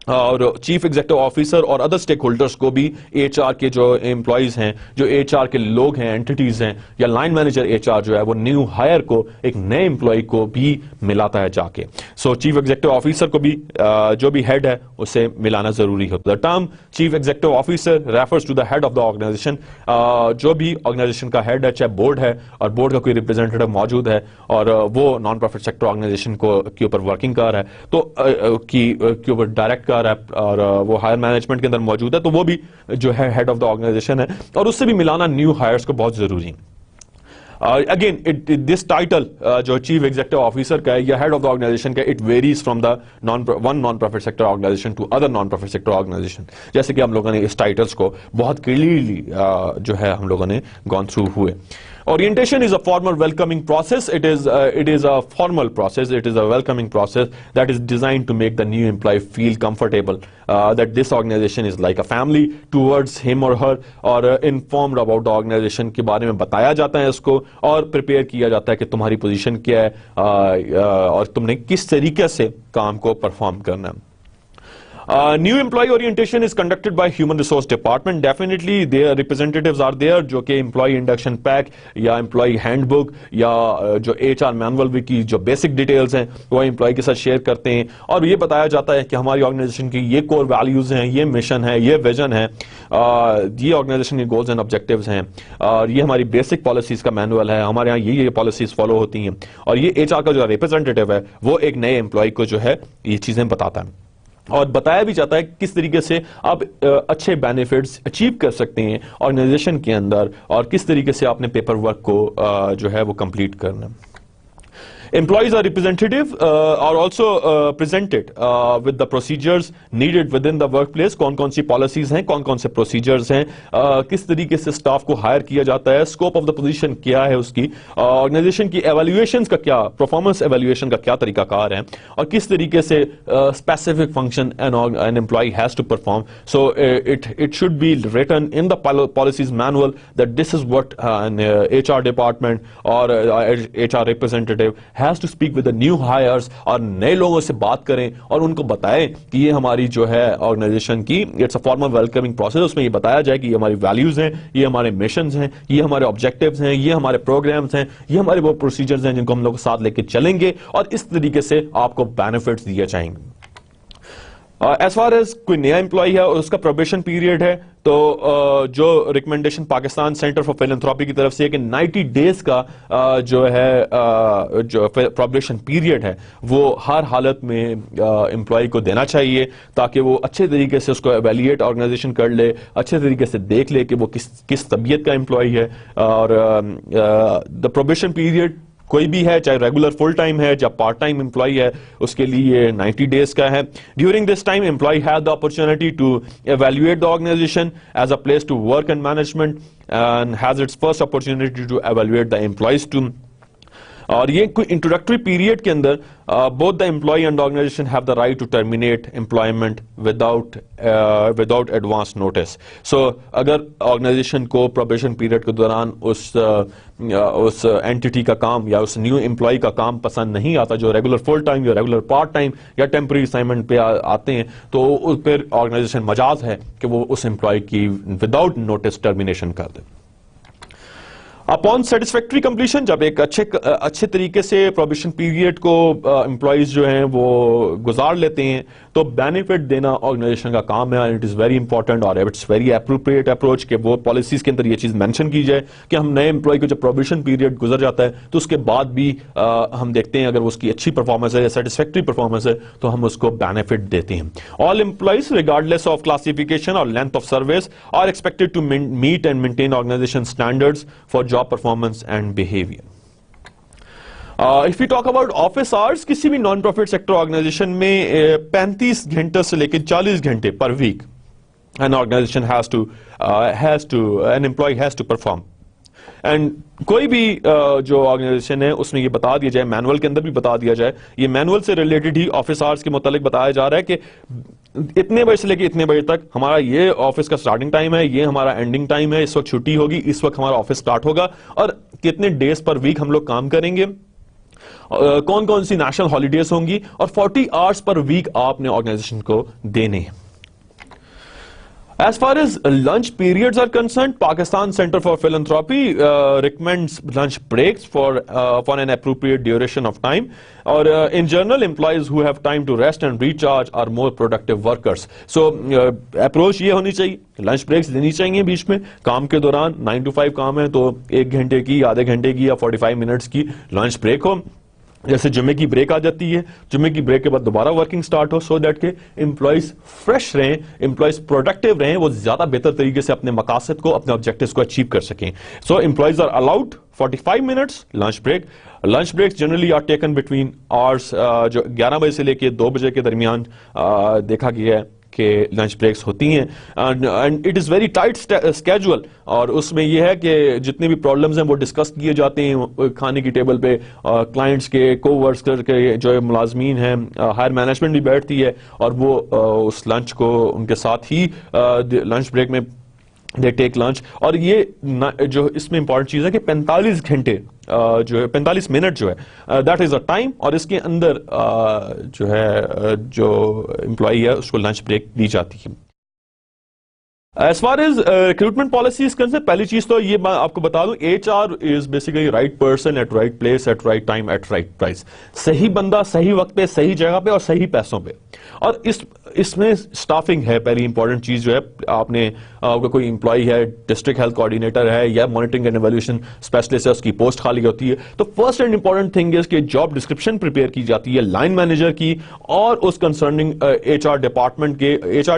और chief executive officer और other stake holders को भी HR के जो employees हैं, जो HR के लोग हैं, एंटिटीज हैं, या लाइन मैनेजर एचआर जो है वो न्यू हायर को, एक नए एम्प्लॉय को भी मिलाता है जाके. सो चीफ एग्जीक्यूटिव ऑफिसर को भी जो भी हेड है उसे मिलाना जरूरी होता है. The term chief executive officer refers to the head of the organisation. जो भी ऑर्गेनाइजेशन का हेड है, चाहे बोर्ड है और बोर्ड का कोई रिप्रेजेंटेटिव मौजूद है और वो नॉन प्रॉफिट सेक्टर ऑर्गेनाइजेशन के ऊपर वर्किंग कर रहा है, तो के ऊपर डायरेक्ट और वो हायर मैनेजमेंट के अंदर मौजूद है, तो वो भी जो है हेड ऑफ द ऑर्गेनाइजेशन है और उससे भी मिलाना न्यू हायर्स को बहुत जरूरी है. अगेन दिस टाइटल जो चीफ एग्जीक्यूटिव ऑफिसर का है या हेड ऑफ द ऑर्गेनाइजेशन का, it varies from the one non profit sector organisation to other non profit sector organisation. जैसे कि हम लोगों ने इस टाइटल्स को बहुत क्लियरली जो है हम लोगों ने गॉन थ्रू हुए. Orientation is a formal welcoming process. It is a formal process. It is a welcoming process that is designed to make the new employee feel comfortable that this organization is like a family towards him or her, और informed about the organization के बारे में बताया जाता है इसको और prepare किया जाता है कि तुम्हारी पोजीशन क्या है और तुमने किस तरीके से काम को परफॉर्म करना है. New employee orientation is conducted by Human Resource Department. Definitely their representatives are there जो कि employee induction pack या employee handbook या जो HR manual की जो basic details हैं वो employee के साथ share करते हैं और ये बताया जाता है कि हमारी organization की ये core values हैं, ये mission है, ये vision है, ये organization के goals and objectives हैं और ये हमारी basic policies का manual है, हमारे यहाँ ये policies follow होती हैं और ये HR का जो representative है वो एक नए employee को जो है ये चीजें बताता है और बताया भी जाता है किस तरीके से आप अच्छे बेनिफिट्स अचीव कर सकते हैं ऑर्गेनाइजेशन के अंदर और किस तरीके से आपने पेपर वर्क को जो है वो कंप्लीट करना. Employees are representative are also presented with the procedures needed within the workplace. कौन कौन सी policies हैं, कौन कौन से procedures हैं, किस तरीके से staff को hire किया जाता है, scope of the position क्या है उसकी, organization की evaluations का क्या, performance evaluation का क्या तरीकाकार है और किस तरीके से specific function an employee has to perform. So it should be written in the policies manual that this is what an HR department or HR representative has to speak with the new hires और नए लोगों से बात करें और उनको बताएं कि ये हमारी जो है ऑर्गेनाइजेशन की it's a formal welcoming process. उसमें ये बताया जाए कि ये हमारी वैल्यूज हैं, ये हमारे मिशंस हैं, ये हमारे ऑब्जेक्टिव्स हैं, ये हमारे प्रोग्राम्स हैं, ये हमारे वो प्रोसीजर्स हैं जिनको हम लोग साथ लेके चलेंगे और इस तरीके से आपको बेनिफिट्स दिए जाएंगे. एज फार एज कोई नया एम्प्लॉय है और उसका प्रोबेशन पीरियड है तो जो recommendation Pakistan centre for philanthropy की तरफ से है कि 90 डेज का जो है जो प्रोबेशन पीरियड है वो हर हालत में एम्प्लॉय को देना चाहिए ताकि वो अच्छे तरीके से उसको एवेल्युएट ऑर्गेनाइजेशन कर ले, अच्छे तरीके से देख ले कि वो किस तबीयत का एम्प्लॉय है और द प्रोबेशन पीरियड कोई भी है, चाहे रेगुलर फुल टाइम है या पार्ट टाइम एम्प्लॉय है, उसके लिए 90 डेज का है. During this time employee have the opportunity to evaluate the organization as a place to work and management, and has its first opportunity to evaluate the employees to. और ये कोई introductory period के अंदर both the employ and organization have the right to terminate employment without advance notice. So अगर organization को probation period के दौरान उस एंटिटी का काम या उस न्यू एम्प्लॉय का काम पसंद नहीं आता, जो रेगुलर फुल टाइम या रेगुलर पार्ट टाइम या टेम्पररी असाइनमेंट पे आते हैं, तो फिर ऑर्गेनाइजेशन मजाज है कि वो उस एम्प्लॉय की विदाउट नोटिस टर्मिनेशन कर दे. अपॉन सेटिस्फैक्ट्री कंप्लीशन, जब एक अच्छे तरीके से प्रोबेशन पीरियड को एम्प्लॉइज जो हैं वो गुजार लेते हैं, तो बेनिफिट देना ऑर्गेनाइजेशन का काम है. इट इज़ वेरी इंपॉर्टेंट और इट्स वेरी अप्रोप्रिएट अप्रोच कि वो पॉलिसीज के अंदर ये चीज़ मेंशन की जाए कि हम नए एम्प्लॉय को जब प्रोबेशन पीरियड गुजर जाता है तो उसके बाद भी हम देखते हैं अगर उसकी अच्छी परफॉर्मेंस है या सेटिस्फैक्ट्री परफॉर्मेंस है तो हम उसको बेनिफिट देते हैं. All employees regardless of classification और length of service are expected to meet and maintain organization standards for job performance and behaviour. If you talk about office hours, किसी भी नॉन प्रॉफिट सेक्टर ऑर्गेनाइजेशन में 35 घंटे से लेकर 40 घंटे per week an organisation an employee has to perform. And कोई भी जो ऑर्गेनाइजेशन है उसमें ये बता दिया जाए, मैनुअल के अंदर भी बता दिया जाए, ये मैनुअल से रिलेटेड ही ऑफिस आवर्स के मुतालिक बताया जा रहा है कि इतने बजे से लेकर इतने बजे तक हमारा ये ऑफिस का स्टार्टिंग टाइम है, ये हमारा एंडिंग टाइम है, इस वक्त छुट्टी होगी, इस वक्त हमारा ऑफिस स्टार्ट होगा, और कितने डेज पर वीक हम लोग काम करेंगे, कौन कौन सी नेशनल हॉलीडेज होंगी, और 40 आवर्स पर वीक आपने ऑर्गेनाइजेशन को देने हैं. As far as lunch periods are concerned, Pakistan Center for Philanthropy recommends lunch breaks for an appropriate duration of time. Or in general, employees who have time to rest and recharge are more productive workers. So approach ये होनी चाहिए, lunch breaks देनी चाहिए बीच में. काम के दौरान 9 to 5 काम है तो 1 घंटे की, आधे घंटे की या 45 मिनट्स की लंच ब्रेक हो. जैसे जुम्मे की ब्रेक आ जाती है, जुम्मे की ब्रेक के बाद दोबारा वर्किंग स्टार्ट हो, सो दैट के एम्प्लॉइज फ्रेश रहें, एम्प्लॉइज प्रोडक्टिव रहें, वो ज्यादा बेहतर तरीके से अपने मकासद को, अपने ऑब्जेक्टिव्स को अचीव कर सकें. So employees are allowed 45 minutes lunch break. Lunch breaks generally are taken between hours, जो 11 बजे से लेके 2 बजे के दरमियान देखा गया है कि लंच ब्रेक्स होती हैं. And it is very tight schedule, और उसमें यह है कि जितने भी प्रॉब्लम्स हैं वो डिस्कस किए जाते हैं खाने की टेबल पे. क्लाइंट्स के, को वर्कर के जो मुलाजमीन हैं, हायर मैनेजमेंट भी बैठती है और वो उस लंच को उनके साथ ही लंच ब्रेक में दे टेक लंच. और ये जो इसमें इंपॉर्टेंट चीज़ है कि 45 घंटे जो है, 45 मिनट जो है, दैट इज अ टाइम, और इसके अंदर जो है जो एम्प्लॉई है उसको लंच ब्रेक दी जाती है. As far as recruitment policies concern, पहली चीज तो ये मैं आपको बता दूं, HR is basically right person at right place at right time at right price. सही बंदा सही वक्त पे, सही जगह पे और सही पैसों पे. और इसमें स्टाफिंग है पहली इंपॉर्टेंट चीज जो है. आपका कोई एम्प्लॉय है, डिस्ट्रिक्ट हेल्थ कोऑर्डिनेटर है या मॉनिटरिंग एंड इवैल्यूएशन स्पेशलिस्ट है, उसकी पोस्ट खाली होती है, तो first and important thing is कि जॉब डिस्क्रिप्शन प्रिपेयर की जाती है लाइन मैनेजर की और उस कंसर्निंग HR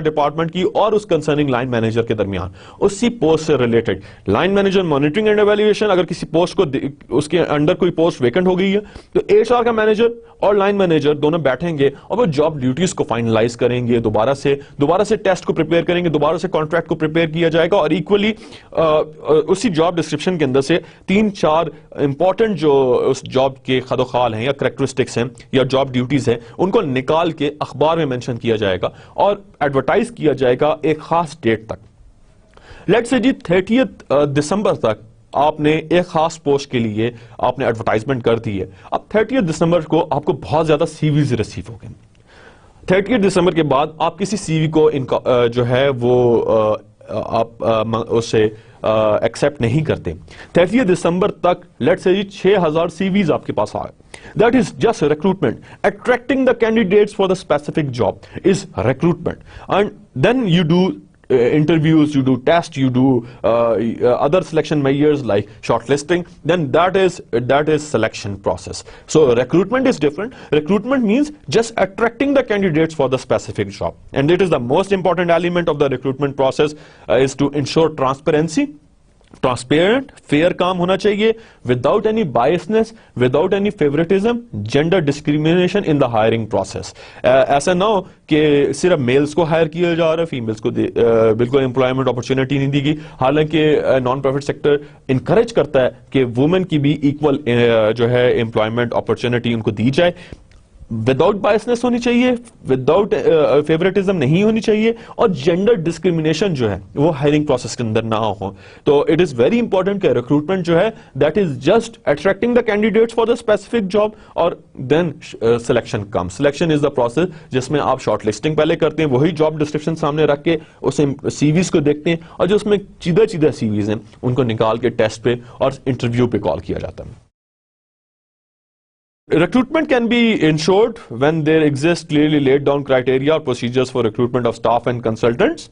डिपार्टमेंट की और उस कंसर्निंग लाइन मैनेजर के दरमियान, उसी पोस्ट से related. Line manager monitoring and evaluation, अगर किसी पोस्ट को उसके अंडर कोई पोस्ट वेकेंट हो गई है तो HR का मैनेजर और लाइन मैनेजर दोनों बैठेंगे और वो जॉब ड्यूटीज को फाइनलाइज करेंगे, दोबारा से टेस्ट को प्रिपेयर करेंगे, दोबारा से कॉन्ट्रैक्ट को प्रिपेयर किया जाएगा. और इक्वली उसी जॉब डिस्क्रिप्शन के अंदर से 3-4 इंपॉर्टेंट जो उस जॉब के खदोखाल हैं या करैक्टरिस्टिक्स हैं या जॉब ड्यूटीज हैं, उनको निकाल के अखबार में मेंशन किया जाएगा और एडवर्टाइज किया जाएगा एक खास डेट तक. लेट्स से जी 30 दिसंबर तक आपने एक खास पोस्ट के लिए आपने एडवर्टाइजमेंट कर दी है. अब 30 दिसंबर को आपको बहुत ज्यादा CVs रिसीव हो गए. 30 दिसंबर के बाद आप किसी CV को जो है वो आप उससे एक्सेप्ट नहीं करते. 30 दिसंबर तक लेट्स से 6000 CVs आपके पास आए. That is just recruitment. Attracting the candidates for the specific job is recruitment. And then you do interviews, you do tests, you do other selection measures like shortlisting. Then that is selection process. So recruitment is different. Recruitment means just attracting the candidates for the specific job, and it is the most important element of the recruitment process is to ensure transparency transparent fair काम होना चाहिए, without any biasness, without any favouritism, gender discrimination in the hiring process. ऐसा ना हो कि सिर्फ mails को higher किया जा रहा है, फीमेल्स को बिल्कुल एम्प्लॉयमेंट अपॉर्चुनिटी नहीं दी गई। हालांकि नॉन प्रॉफिट सेक्टर इंकरेज करता है कि वुमेन की भी इक्वल जो है एम्प्लॉयमेंट अपॉर्चुनिटी उनको दी जाए। विदाउट बायसनेस होनी चाहिए, विदाउट फेवरेटिज्म नहीं होनी चाहिए, और जेंडर डिस्क्रिमिनेशन जो है वो हायरिंग प्रोसेस के अंदर ना हो। तो इट इज वेरी इंपॉर्टेंट कि रिक्रूटमेंट जो है that is just attracting the candidates for the specific job, और then selection come. Selection is the process जिसमें आप शॉर्ट लिस्टिंग पहले करते हैं, वही जॉब डिस्क्रिप्शन सामने रख के उस सीवीज को देखते हैं, और जो उसमें सीधा सीधा सीवीज हैं उनको निकाल के टेस्ट पे और इंटरव्यू पे कॉल किया जाता है। Recruitment can be ensured when there exist clearly laid down criteria or procedures for recruitment of staff and consultants.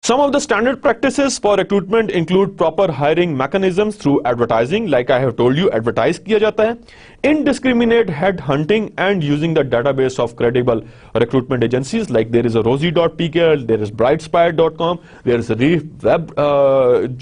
Some of the standard practices for recruitment include proper hiring mechanisms through advertising, like I have told you, advertise किया जाता है, indiscriminate head hunting and using the database of credible recruitment agencies, like there is a Rosie.pk, there is Brightspire.com, there is Relief Web,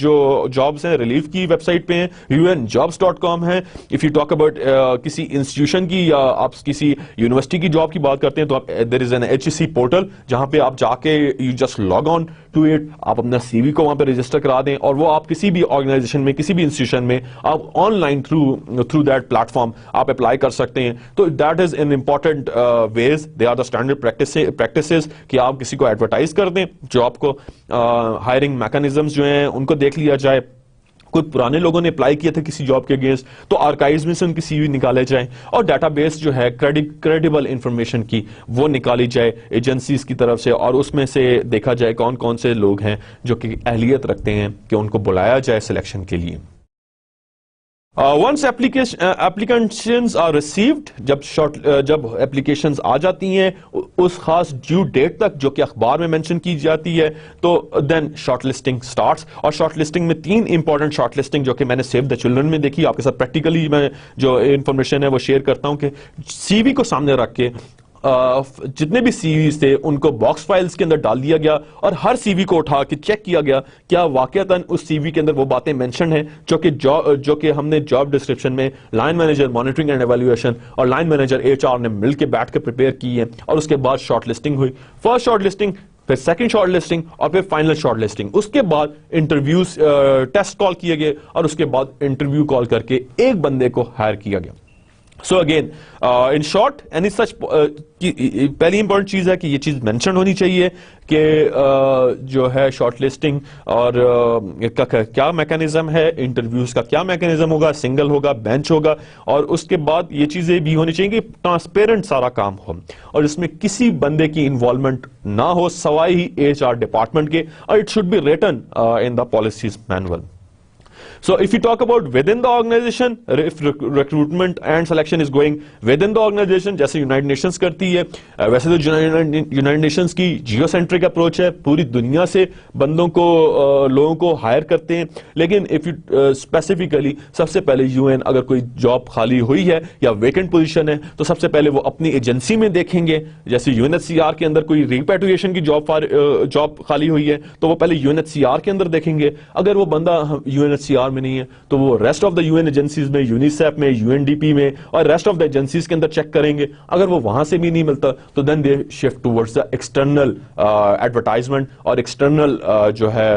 जो jobs हैं Relief की website पे हैं, UNJobs.com है। If you talk about किसी institution की या आप किसी यूनिवर्सिटी की जॉब की बात करते हैं तो आप there is an HEC portal जहां पे आप जाके you just log on to it, आप अपना सीवी को वहां पे रजिस्टर करा दें, और वो आप किसी भी ऑर्गेनाइजेशन में, किसी भी इंस्टीट्यूशन में आप ऑनलाइन थ्रू दैट प्लेटफॉर्म आप अप्लाई कर सकते हैं। तो that is an important ways, they are the standard practices कि आप किसी को एडवर्टाइज कर दें जॉब को। हायरिंग मैकेनिज्म्स जो हैं उनको देख लिया जाए, कोई पुराने लोगों ने अप्लाई किया था किसी जॉब के अगेंस्ट तो आर्काइव्स में से उनकी सीवी निकाले जाए, और डाटाबेस जो है क्रेडिबल इंफॉर्मेशन की वो निकाली जाए एजेंसीज की तरफ से, और उसमें से देखा जाए कौन कौन से लोग हैं जो कि अहलियत रखते हैं कि उनको बुलाया जाए सिलेक्शन के लिए। Once applications are received, जब एप्लीकेशंस आ जाती हैं उस खास ड्यू डेट तक जो कि अखबार में मेंशन की जाती है, तो देन शॉर्टलिस्टिंग स्टार्ट्स। और शॉर्टलिस्टिंग में 3 इंपॉर्टेंट शॉर्टलिस्टिंग जो कि मैंने सेव द चिल्ड्रन में देखी, आपके साथ प्रैक्टिकली मैं जो इंफॉर्मेशन है वो शेयर करता हूं कि सीवी को सामने रख के जितने भी सीवीज थे उनको बॉक्स फाइल्स के अंदर डाल दिया गया, और हर सीवी को उठा के चेक किया गया क्या वाकईतन उस सीवी के अंदर वो बातें मेंशन हैं जो कि हमने जॉब डिस्क्रिप्शन में line manager monitoring and evaluation और लाइन मैनेजर एचआर ने मिलकर बैठ के प्रिपेयर की है। और उसके बाद शॉर्टलिस्टिंग हुई, फर्स्ट शॉर्टलिस्टिंग, फिर सेकंड शॉर्टलिस्टिंग, और फिर फाइनल शॉर्टलिस्टिंग। उसके बाद इंटरव्यूज टेस्ट कॉल किए गए, और उसके बाद इंटरव्यू कॉल करके एक बंदे को हायर किया गया। So again in short any such, पहली इंपॉर्टेंट चीज है कि ये चीज मेंशन होनी चाहिए कि जो है शॉर्टलिस्टिंग और का क्या मैकेनिज्म है, इंटरव्यूज का क्या मैकेनिज्म होगा, सिंगल होगा, बेंच होगा, और उसके बाद ये चीजें भी होनी चाहिए कि ट्रांसपेरेंट सारा काम हो और इसमें किसी बंदे की इन्वॉल्वमेंट ना हो सवाई ही एचआर डिपार्टमेंट के, और it should be written in the policies manual. So if you talk about within the organization, if recruitment and selection is going within the organization, जैसे यूनाइटेड नेशंस करती है, वैसे तो यूनाइटेड नेशंस की geocentric approach है, पूरी दुनिया से बंदों को लोगों को हायर करते हैं। लेकिन इफ यू स्पेसिफिकली सबसे पहले यूएन अगर कोई जॉब खाली हुई है या वेकेंट पोजीशन है तो सबसे पहले वो अपनी एजेंसी में देखेंगे। जैसे यूएनएचसीआर के अंदर कोई रिपैट्रिएशन की जॉब खाली हुई है तो वो पहले यूएनएचसीआर के अंदर देखेंगे। अगर वो बंदा यूएनएचसीआर में नहीं है तो वो rest of the UN agencies में, यूनिसेफ में, यूएनडीपी में और रेस्ट ऑफ द एजेंसीज के अंदर चेक करेंगे। अगर वो वहां से भी नहीं मिलता तो then they shift towards the external advertisement और एक्सटर्नल जो है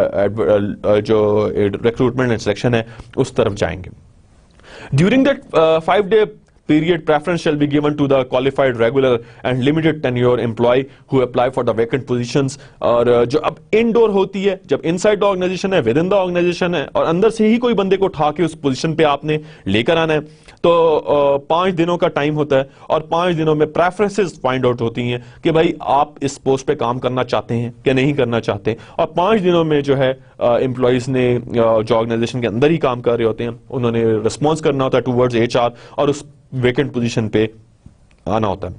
जो रिक्रूटमेंट एंड सिलेक्शन है उस तरफ जाएंगे। During that 5-day period, preference shall be given to the qualified, regular and limited tenure employee who apply for the vacant positions। और जो अब indoor होती है, जब inside the organization है, within the organization है और अंदर से ही कोई बंदे को उठा के उस पोजीशन पे आपने लेकर आना है तो 5 दिनों का टाइम होता है और 5 दिनों में प्रेफरेंसेस फाइंड आउट होती हैं कि भाई आप इस पोस्ट पे काम करना चाहते हैं कि नहीं करना चाहते। और 5 दिनों में जो है एम्प्लॉइज ने जो ऑर्गेनाइजेशन के अंदर ही काम कर रहे होते हैं उन्होंने रिस्पॉन्स करना होता है टुवर्ड्स एचआर और उस वेकेंट पोजीशन पे आना होता है।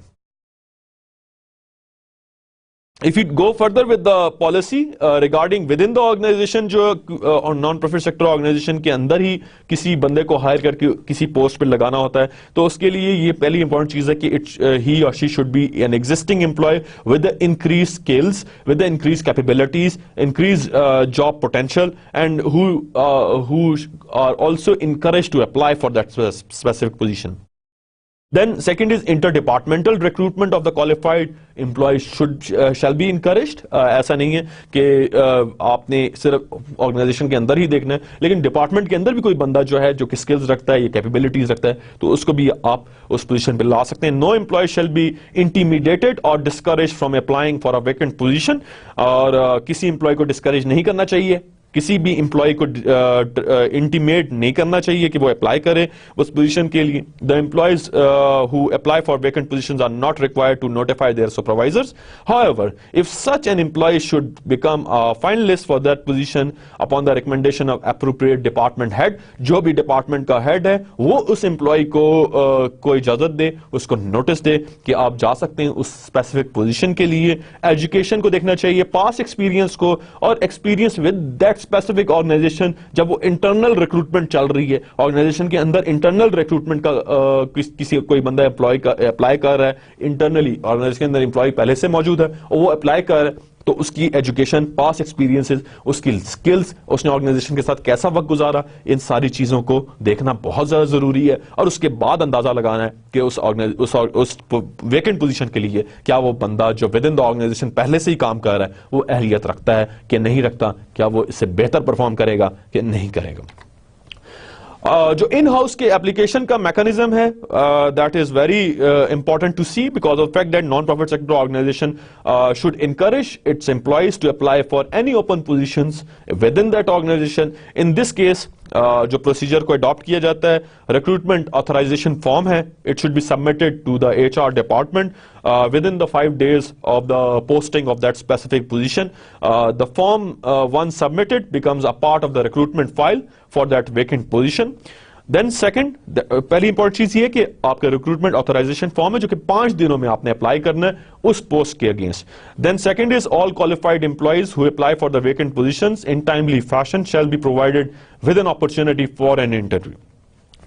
if you go further with the policy regarding within the organization, जो और नॉन प्रॉफिट सेक्टर ऑर्गेनाइजेशन के अंदर ही किसी बंदे को हायर करके किसी पोस्ट पे लगाना होता है, तो उसके लिए ये पहली इंपॉर्टेंट चीज है कि he or she should be an existing employee with the increased skills, with the increased capabilities, increased job potential, and who are also encouraged to apply for that specific position. Then second is interdepartmental recruitment of the qualified employees shall be encouraged. ऐसा नहीं है कि आपने सिर्फ organisation के अंदर ही देखना है, लेकिन डिपार्टमेंट के अंदर भी कोई बंदा जो है जो कि स्किल्स रखता है या कैपेबिलिटीज रखता है, तो उसको भी आप उस पोजीशन पे ला सकते हैं. No employ shall be intimidated और discourage from applying for a vacant position. और किसी एम्प्लॉय को डिस्करेज नहीं करना चाहिए, किसी भी एम्प्लॉय को इंटीमेट नहीं करना चाहिए कि वो अप्लाई करे उस पोजीशन के लिए. The employees who apply for vacant positions are not required to notify their supervisors. However, if such an employee should become a finalist for that position upon the recommendation of appropriate department head, जो भी department का head है वो उस employ को कोई इजाजत दे, उसको नोटिस दे कि आप जा सकते हैं उस स्पेसिफिक पोजीशन के लिए. एजुकेशन को देखना चाहिए, पास एक्सपीरियंस को, और experience with that specific organization. जब वो इंटरनल रिक्रूटमेंट चल रही है ऑर्गेनाइजेशन के अंदर, इंटरनल रिक्रूटमेंट का किसी कोई बंदा एम्प्लॉय का अप्लाई कर रहा है, इंटरनली ऑर्गेनाइजेशन के अंदर एम्प्लॉय पहले से मौजूद है और वो अप्लाई कर रहा है, तो उसकी एजुकेशन, पास एक्सपीरियंसेस, उसकी स्किल्स, उसने ऑर्गेनाइजेशन के साथ कैसा वक्त गुजारा, इन सारी चीजों को देखना बहुत ज्यादा जरूरी है. और उसके बाद अंदाजा लगाना है कि उस वेकेंट पोजीशन के लिए क्या वो बंदा जो विद इन द ऑर्गेनाइजेशन पहले से ही काम कर रहा है वो अहलियत रखता है कि नहीं रखता, क्या वो इससे बेहतर परफॉर्म करेगा कि नहीं करेगा. जो इन हाउस के एप्लीकेशन का मैकेनिज्म है, that is very important to see because of fact that non profit sector organization should encourage its employees to apply for any open positions within that organization. In this case जो procedure को adopt किया जाता है, recruitment authorization form है, it should be submitted to the HR department within the 5 days of the posting of that specific position. The form once submitted becomes a part of the recruitment file for that vacant position. Then second, पहली important चीज ये कि आपका recruitment authorization form है जो कि 5 दिनों में आपने अप्लाई करना है उस पोस्ट के against. Then second is all qualified employees who apply for the vacant positions in timely fashion shall be provided with an opportunity for an interview.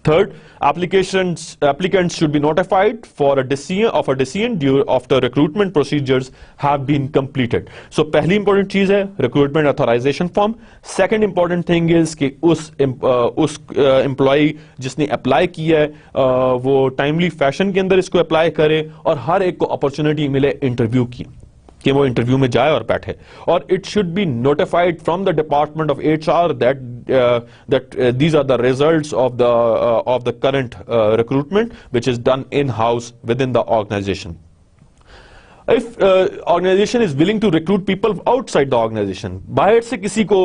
Third, applicants should be notified for a decision after recruitment procedures have been completed. So पहली important चीज है recruitment authorization form. Second important thing is कि उस employee जिसने apply किया है वो timely fashion के अंदर इसको apply करे और हर एक को opportunity मिले interview की, कि वो इंटरव्यू में जाए और बैठे. और it should be notified from the department of HR that these are the results of the current recruitment which is done in house within the organization. If organization is willing to recruit people outside the organization, बाहर से किसी को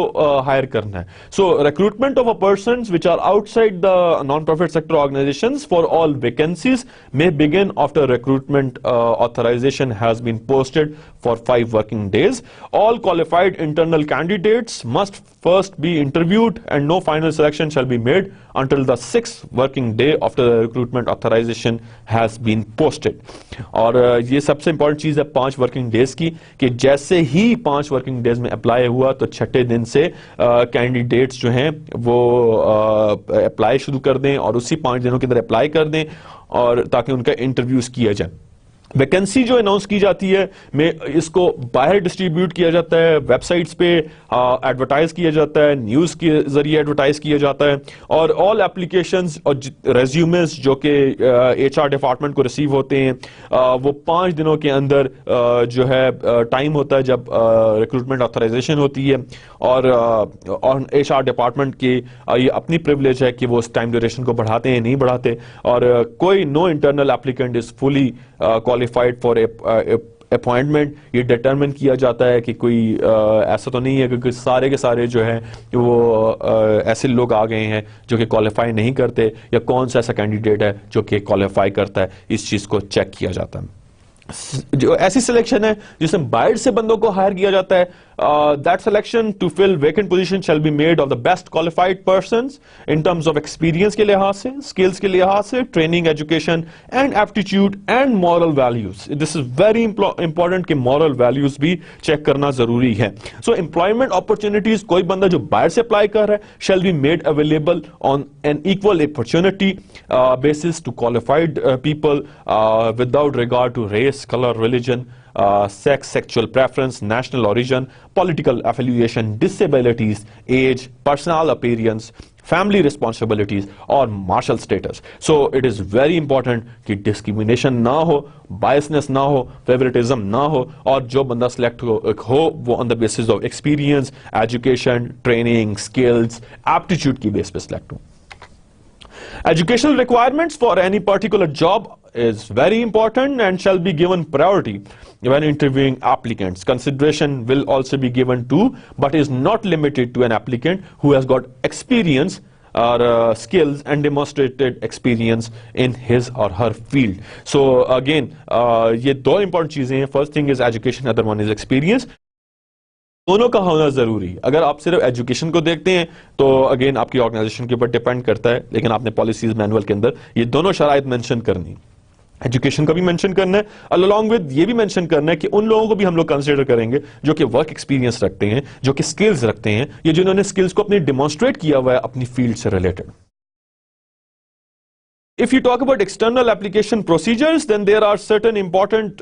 hire करना है, so recruitment of a persons which are outside the non-profit sector organizations for all vacancies may begin after recruitment authorization has been posted for 5 working days. All qualified internal candidates must first be interviewed and no final selection shall be made until the 6th working day after the recruitment authorization has been posted. और ये सबसे important चीज है 5 working days की, कि जैसे ही 5 working days में apply हुआ तो छठे दिन से कैंडिडेट्स जो हैं वो अप्लाई शुरू कर दें और उसी 5 दिनों के अंदर अप्लाई कर दें और ताकि उनका इंटरव्यूज किया जाए. वैकेंसी जो अनाउंस की जाती है में इसको बाहर डिस्ट्रीब्यूट किया जाता है, वेबसाइट्स पे एडवर्टाइज किया जाता है, न्यूज के जरिए एडवर्टाइज किया जाता है. और ऑल एप्लीकेशंस और रेज्यूमेस जो कि HR डिपार्टमेंट को रिसीव होते हैं वो 5 दिनों के अंदर जो है टाइम होता है जब रिक्रूटमेंट ऑथराइजेशन होती है. और HR डिपार्टमेंट की ये अपनी प्रिविलेज है कि वो उस टाइम ड्यूरेशन को बढ़ाते हैं नहीं बढ़ाते. और कोई no internal applicant is fully qualified for appointment. ये डिटरमिन किया जाता है कि कोई ऐसा तो नहीं है क्योंकि सारे के सारे जो है वो ऐसे लोग आ गए हैं जो कि क्वालिफाई नहीं करते, या कौन सा ऐसा कैंडिडेट है जो कि क्वालिफाई करता है, इस चीज को चेक किया जाता है. जो ऐसी सिलेक्शन है जिसमें बाहर से बंदों को हायर किया जाता है, that selection to fill vacant position shall be made of the best qualified persons in terms of experience के लिहाज से, skills के लिहाज से, training, education and aptitude and moral values. This is very important कि moral values भी check करना जरूरी है. So employment opportunities कोई बंदा जो बाहर से apply कर रहा है shall be made available on an equal opportunity basis to qualified people without regard to race, color, religion, sex, sexual preference, national origin, political affiliation, disabilities, age, personal appearance, family responsibilities और martial status. So it is very important कि discrimination ना हो, biasness ना हो, favoritism ना हो और जो बंदा select हो वो on the basis of experience, education, training, skills, aptitude की base पे select हो. Educational requirements for any particular job is very important and shall be given priority when interviewing applicants. Consideration will also be given to, but is not limited to, an applicant who has got experience or skills and demonstrated experience in his or her field. So again, ये दो important चीजें हैं. First thing is education, other one is experience. दोनों का होना जरूरी. अगर आप सिर्फ एजुकेशन को देखते हैं तो अगेन आपकी ऑर्गेनाइजेशन के ऊपर डिपेंड करता है, लेकिन आपने पॉलिसीज मैनुअल के अंदर ये दोनों शराइत मेंशन करनी. एजुकेशन का भी मेंशन करना है, अलॉन्ग विद ये भी मेंशन करना है कि उन लोगों को भी हम लोग कंसीडर करेंगे जो कि वर्क एक्सपीरियंस रखते हैं, जो कि स्किल्स रखते हैं, या जिन्होंने स्किल्स को अपनी डिमॉन्स्ट्रेट किया हुआ है अपनी फील्ड से related. If you talk about external application procedures, then there are certain important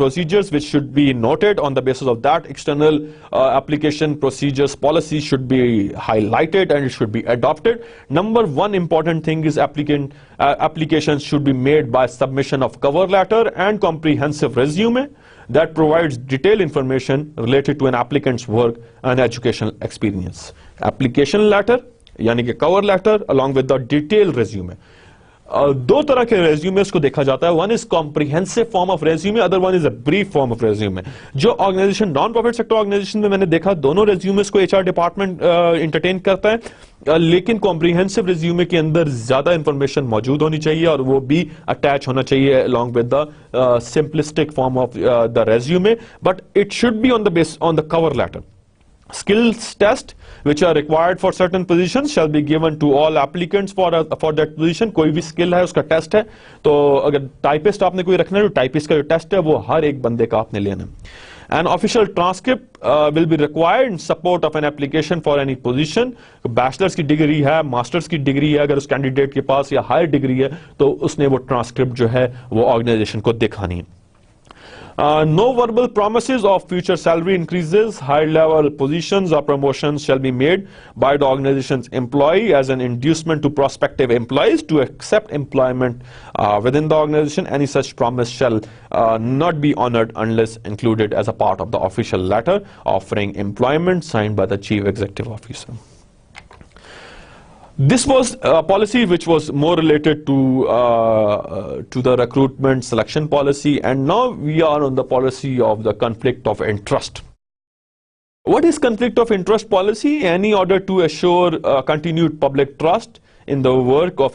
procedures which should be noted. On the basis of that, external application procedures policy should be highlighted and it should be adopted. Number one important thing is applications should be made by submission of cover letter and comprehensive resume that provides detailed information related to an applicant's work and educational experience. Application letter यानी कि cover letter along with the detail resume. दो तरह के resumes को देखा जाता है. One is comprehensive form of resume, other one is a brief form of resume. जो organization non profit sector organisation में मैंने देखा दोनों रेज्यूमेस को एचआर डिपार्टमेंट एंटरटेन करता है, लेकिन कॉम्प्रिहेंसिव रेज्यूमे के अंदर ज्यादा इंफॉर्मेशन मौजूद होनी चाहिए और वो भी अटैच होना चाहिए along with the simplistic form of the resume, but it should be on the base on the cover letter. Skills test which are required for certain positions shall be given to all applicants for that position. कोई भी skill है उसका test है, तो अगर typist आपने कोई रखना है तो टाइपिस्ट का जो टेस्ट है वो हर एक बंदे का आपने लेना है. An official transcript will be required in support of an application for any position. Bachelors की डिग्री है, मास्टर्स की डिग्री है अगर उस कैंडिडेट के पास, या हायर डिग्री है तो उसने वो ट्रांसक्रिप्ट जो है वो ऑर्गेनाइजेशन को दिखानी है. No verbal promises of future salary increases, high-level positions or promotions shall be made by the organization's employee as an inducement to prospective employees to accept employment within the organization. Any such promise shall not be honored unless included as a part of the official letter offering employment signed by the Chief Executive Officer. This was a policy which was more related to the recruitment selection policy, and now we are on the policy of the conflict of interest. What is conflict of interest policy? Any order to assure continued public trust in the work of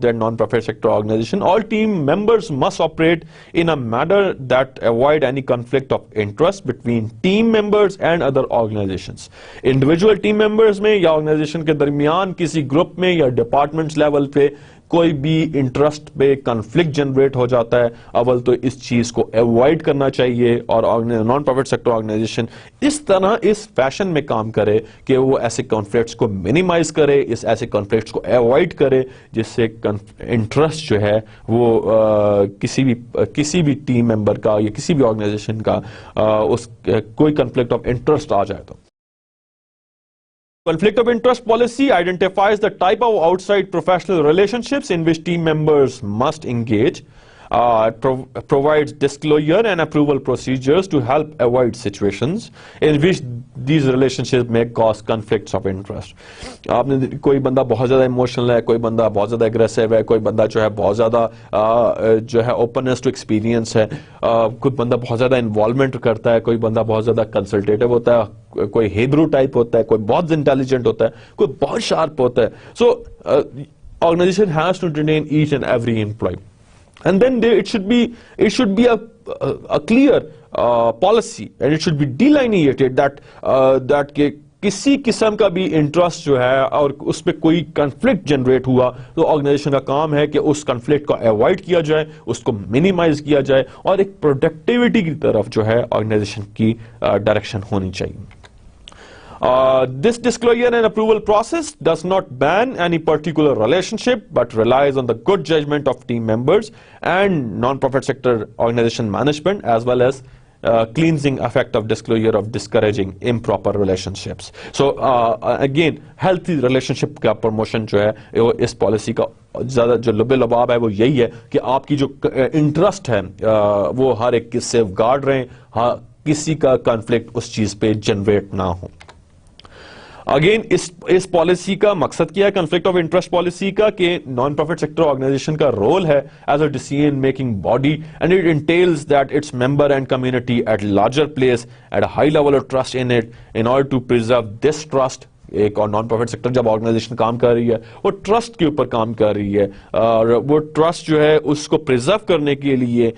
their non-profit sector organization, all team members must operate in a manner that avoid any conflict of interest between team members and other organizations. Individual team members में या organization के दरमियान किसी group में या departments level पे कोई भी इंटरेस्ट पे कंफ्लिक्ट जनरेट हो जाता है, अव्वल तो इस चीज को अवॉइड करना चाहिए और नॉन प्रॉफिट सेक्टर ऑर्गेनाइजेशन इस तरह इस फैशन में काम करे कि वो ऐसे कॉन्फ्लिक्ट्स को मिनिमाइज करे, इस ऐसे कॉन्फ्लिक्ट्स को अवॉइड करे जिससे इंटरेस्ट जो है वो किसी भी टीम मेंबर का या किसी भी ऑर्गेनाइजेशन का उस कोई कंफ्लिक्ट ऑफ इंटरेस्ट आ जाए. तो conflict of interest policy identifies the type of outside professional relationships in which team members must engage, provides disclosure and approval procedures to help avoid situations in which these relationships may cause conflicts of interest. आपने कोई बंदा बहुत ज़्यादा emotional है, कोई बंदा बहुत ज़्यादा एग्रेसिव है, कोई बंदा जो है बहुत ज़्यादा जो है ओपननेस टू एक्सपीरियंस है, कोई बंदा बहुत ज़्यादा इन्वॉल्वमेंट करता है, कोई बंदा बहुत ज़्यादा कंसल्टेटिव होता है, कोई हिब्रू टाइप होता है, कोई बहुत इंटेलिजेंट होता है, कोई बहुत शार्प होता है. So organization has to retain each and every employee. And then it should be a clear policy and it should be delineated that किसी किस्म का भी इंटरेस्ट जो है और उस पर कोई कंफ्लिक्ट जनरेट हुआ तो ऑर्गेनाइजेशन का काम है कि उस कंफ्लिक्ट को अवॉइड किया जाए, उसको मिनिमाइज किया जाए और एक प्रोडक्टिविटी की तरफ जो है ऑर्गेनाइजेशन की डायरेक्शन होनी चाहिए. This disclosure and approval process does not ban any particular relationship but relies on the good judgment of team members and non-profit sector organization management as well as cleansing effect of disclosure of discouraging improper relationships. So again, healthy relationship का promotion जो है वो इस policy का ज़्यादा जो लुबे-लुबाब है वो यही है कि आपकी जो interest है वो हर एक की safeguard रहें, किसी का conflict उस चीज़ पे generate ना हो. अगेन इस पॉलिसी का मकसद क्या है कॉन्फ्लिक्ट ऑफ इंटरेस्ट पॉलिसी का कि नॉन प्रॉफिट सेक्टर ऑर्गेनाइजेशन का रोल है as a decision making body and it entails that its member and community at larger place at a high level of trust in it in order to preserve this trust. एक और non profit sector जब organization काम कर रही है वो trust के ऊपर काम कर रही है और वो ट्रस्ट जो है उसको प्रिजर्व करने के लिए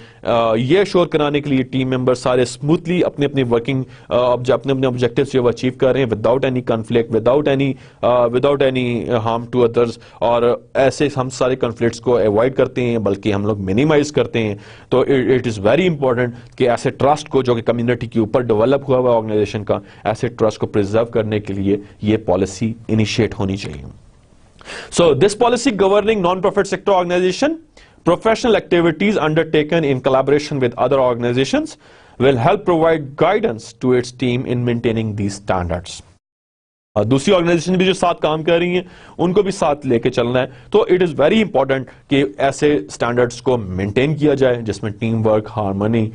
ये श्योर कराने के लिए टीम मेंबर सारे स्मूथली अपनी अपनी वर्किंग अपने अपने ऑब्जेक्टिव्स जो अचीव कर रहे हैं without any conflict without any harm to others. और ऐसे हम सारे कॉन्फ्लिक्ट्स को अवॉइड करते हैं बल्कि हम लोग मिनिमाइज करते हैं. तो इट इज़ वेरी इंपॉर्टेंट कि ऐसे ट्रस्ट को जो कि कम्युनिटी के ऊपर डेवलप हुआ हुआ ऑर्गेनाइजेशन का ऐसे ट्रस्ट को प्रिजर्व करने के लिए ये पॉलिसी इनिशिएट होनी चाहिए. So this policy governing non-profit sector organization, professional activities undertaken in collaboration with other organizations will help provide guidance to its team in maintaining these standards. दूसरी ऑर्गेनाइजेशन भी जो साथ काम कर रही हैं उनको भी साथ लेके चलना है. तो इट इज़ वेरी इंपॉर्टेंट कि ऐसे स्टैंडर्ड्स को मेंटेन किया जाए जिसमें टीम वर्क, हार्मनी,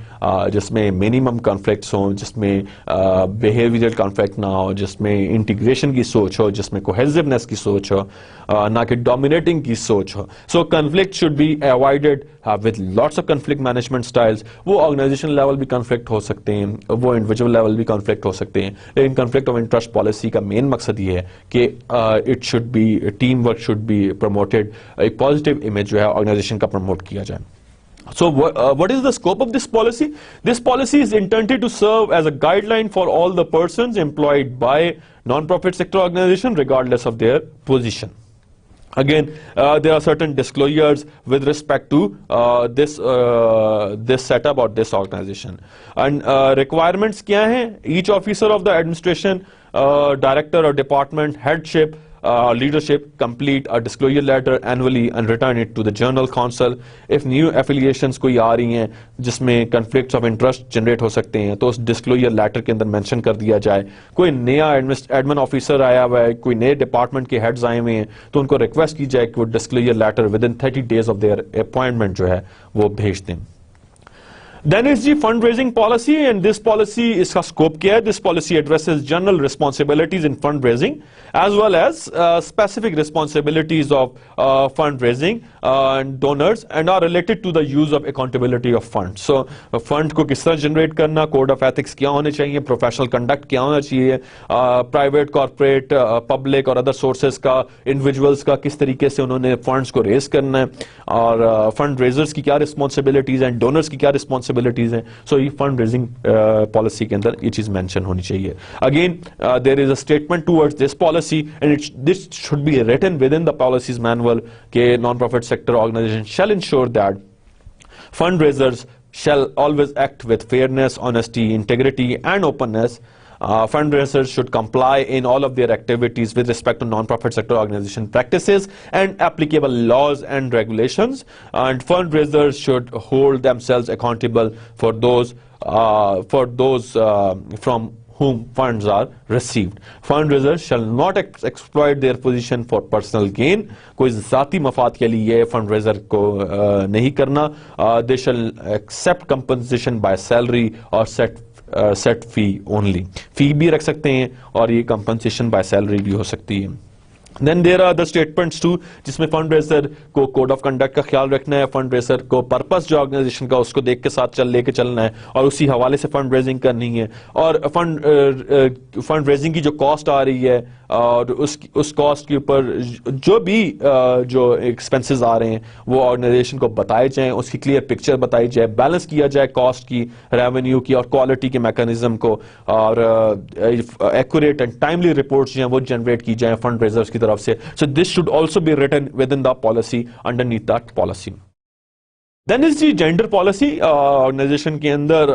जिसमें मिनिमम कॉन्फ्लिक्ट्स हों, जिसमें बिहेवियरल कॉन्फ्लिक्ट ना हो, जिसमें इंटीग्रेशन की सोच हो, जिसमें कोहेसिवनेस की सोच हो, ना कि डोमिनेटिंग की सोच हो. So conflict should be avoided with lots of conflict management styles. वो ऑर्गेनाइजेशन लेवल भी कॉन्फ्लिक्ट हो सकते हैं, वो इंडिविजुअल लेवल भी कॉन्फ्लिक्ट हो सकते हैं, लेकिन कॉन्फ्लिक्ट ऑफ इंटरेस्ट पॉलिसी का मेन मकसद ये है कि it should B team work should be promoted, एक पॉजिटिव इमेज जो है ऑर्गेनाइजेशन का प्रमोट किया जाए. So what is the scope of this policy? This policy is intended to serve as a guideline for all the persons employed by non-profit sector organization regardless of their position. Again, there are certain disclosures with respect to this setup or this organization. And requirements क्या हैं? Each officer of the administration, director or department headship, leadership complete a disclosure letter annually and return it to the general counsel. If new affiliations कोई आ रही हैं जिसमें conflicts of interest generate हो सकते हैं तो उस disclosure letter के अंदर mention कर दिया जाए. कोई नया admin officer आया हुआ है, कोई नए department के heads आए हुए हैं तो उनको request की जाए कि वो disclosure letter within 30 days of their appointment जो है वो भेज दें. Then is the fundraising policy, and this policy is का scope क्या है? This policy addresses general responsibilities in fundraising as well as specific responsibilities of fundraising and donors and are related to the use of accountability of funds. So fund को किस तरह generate करना, code of ethics क्या होने चाहिए, professional conduct क्या होना चाहिए, private, corporate, public और other sources का, individuals का किस तरीके से उन्होंने funds को raise करना है और fundraisers की क्या responsibilities and donors की क्या responsibilities हैं. So ये फंड रेजिंग पॉलिसी के अंदर ये चीज मेंशन होनी चाहिए. Again there is a statement towards this policy and this should be written within the policies manual के non profit sector organization shall ensure that fundraisers shall always act with fairness, honesty, integrity and openness. Fundraisers should comply in all of their activities with respect to non-profit sector organization practices and applicable laws and regulations, and fundraisers should hold themselves accountable for those from whom funds are received. Fundraisers shall not exploit their position for personal gain. कोई ज़ाती मफाद के लिए fundraiser को नहीं करना. They shall accept compensation by salary or set fee only. फी भी रख सकते हैं और ये compensation by salary भी हो सकती है. Then there are the statements too, जिसमें fundraiser को code of conduct का ख्याल रखना है, fundraiser को purpose जो organization का उसको देख के साथ लेके चलना है और उसी हवाले से fundraising करनी है. और fundraising की जो cost आ रही है और उस कॉस्ट के ऊपर जो भी जो एक्सपेंसेस आ रहे हैं वो ऑर्गेनाइजेशन को बताए जाएं, उसकी क्लियर पिक्चर बताई जाए, बैलेंस किया जाए कॉस्ट की, रेवेन्यू की और क्वालिटी के मैकेनिज्म को, और एक्यूरेट एंड टाइमली रिपोर्ट्स जो हैं वो जनरेट की जाए फंड रेजर्स की तरफ से. So this should also be written within the policy, underneath that policy. Then is the gender policy. Organization के अंदर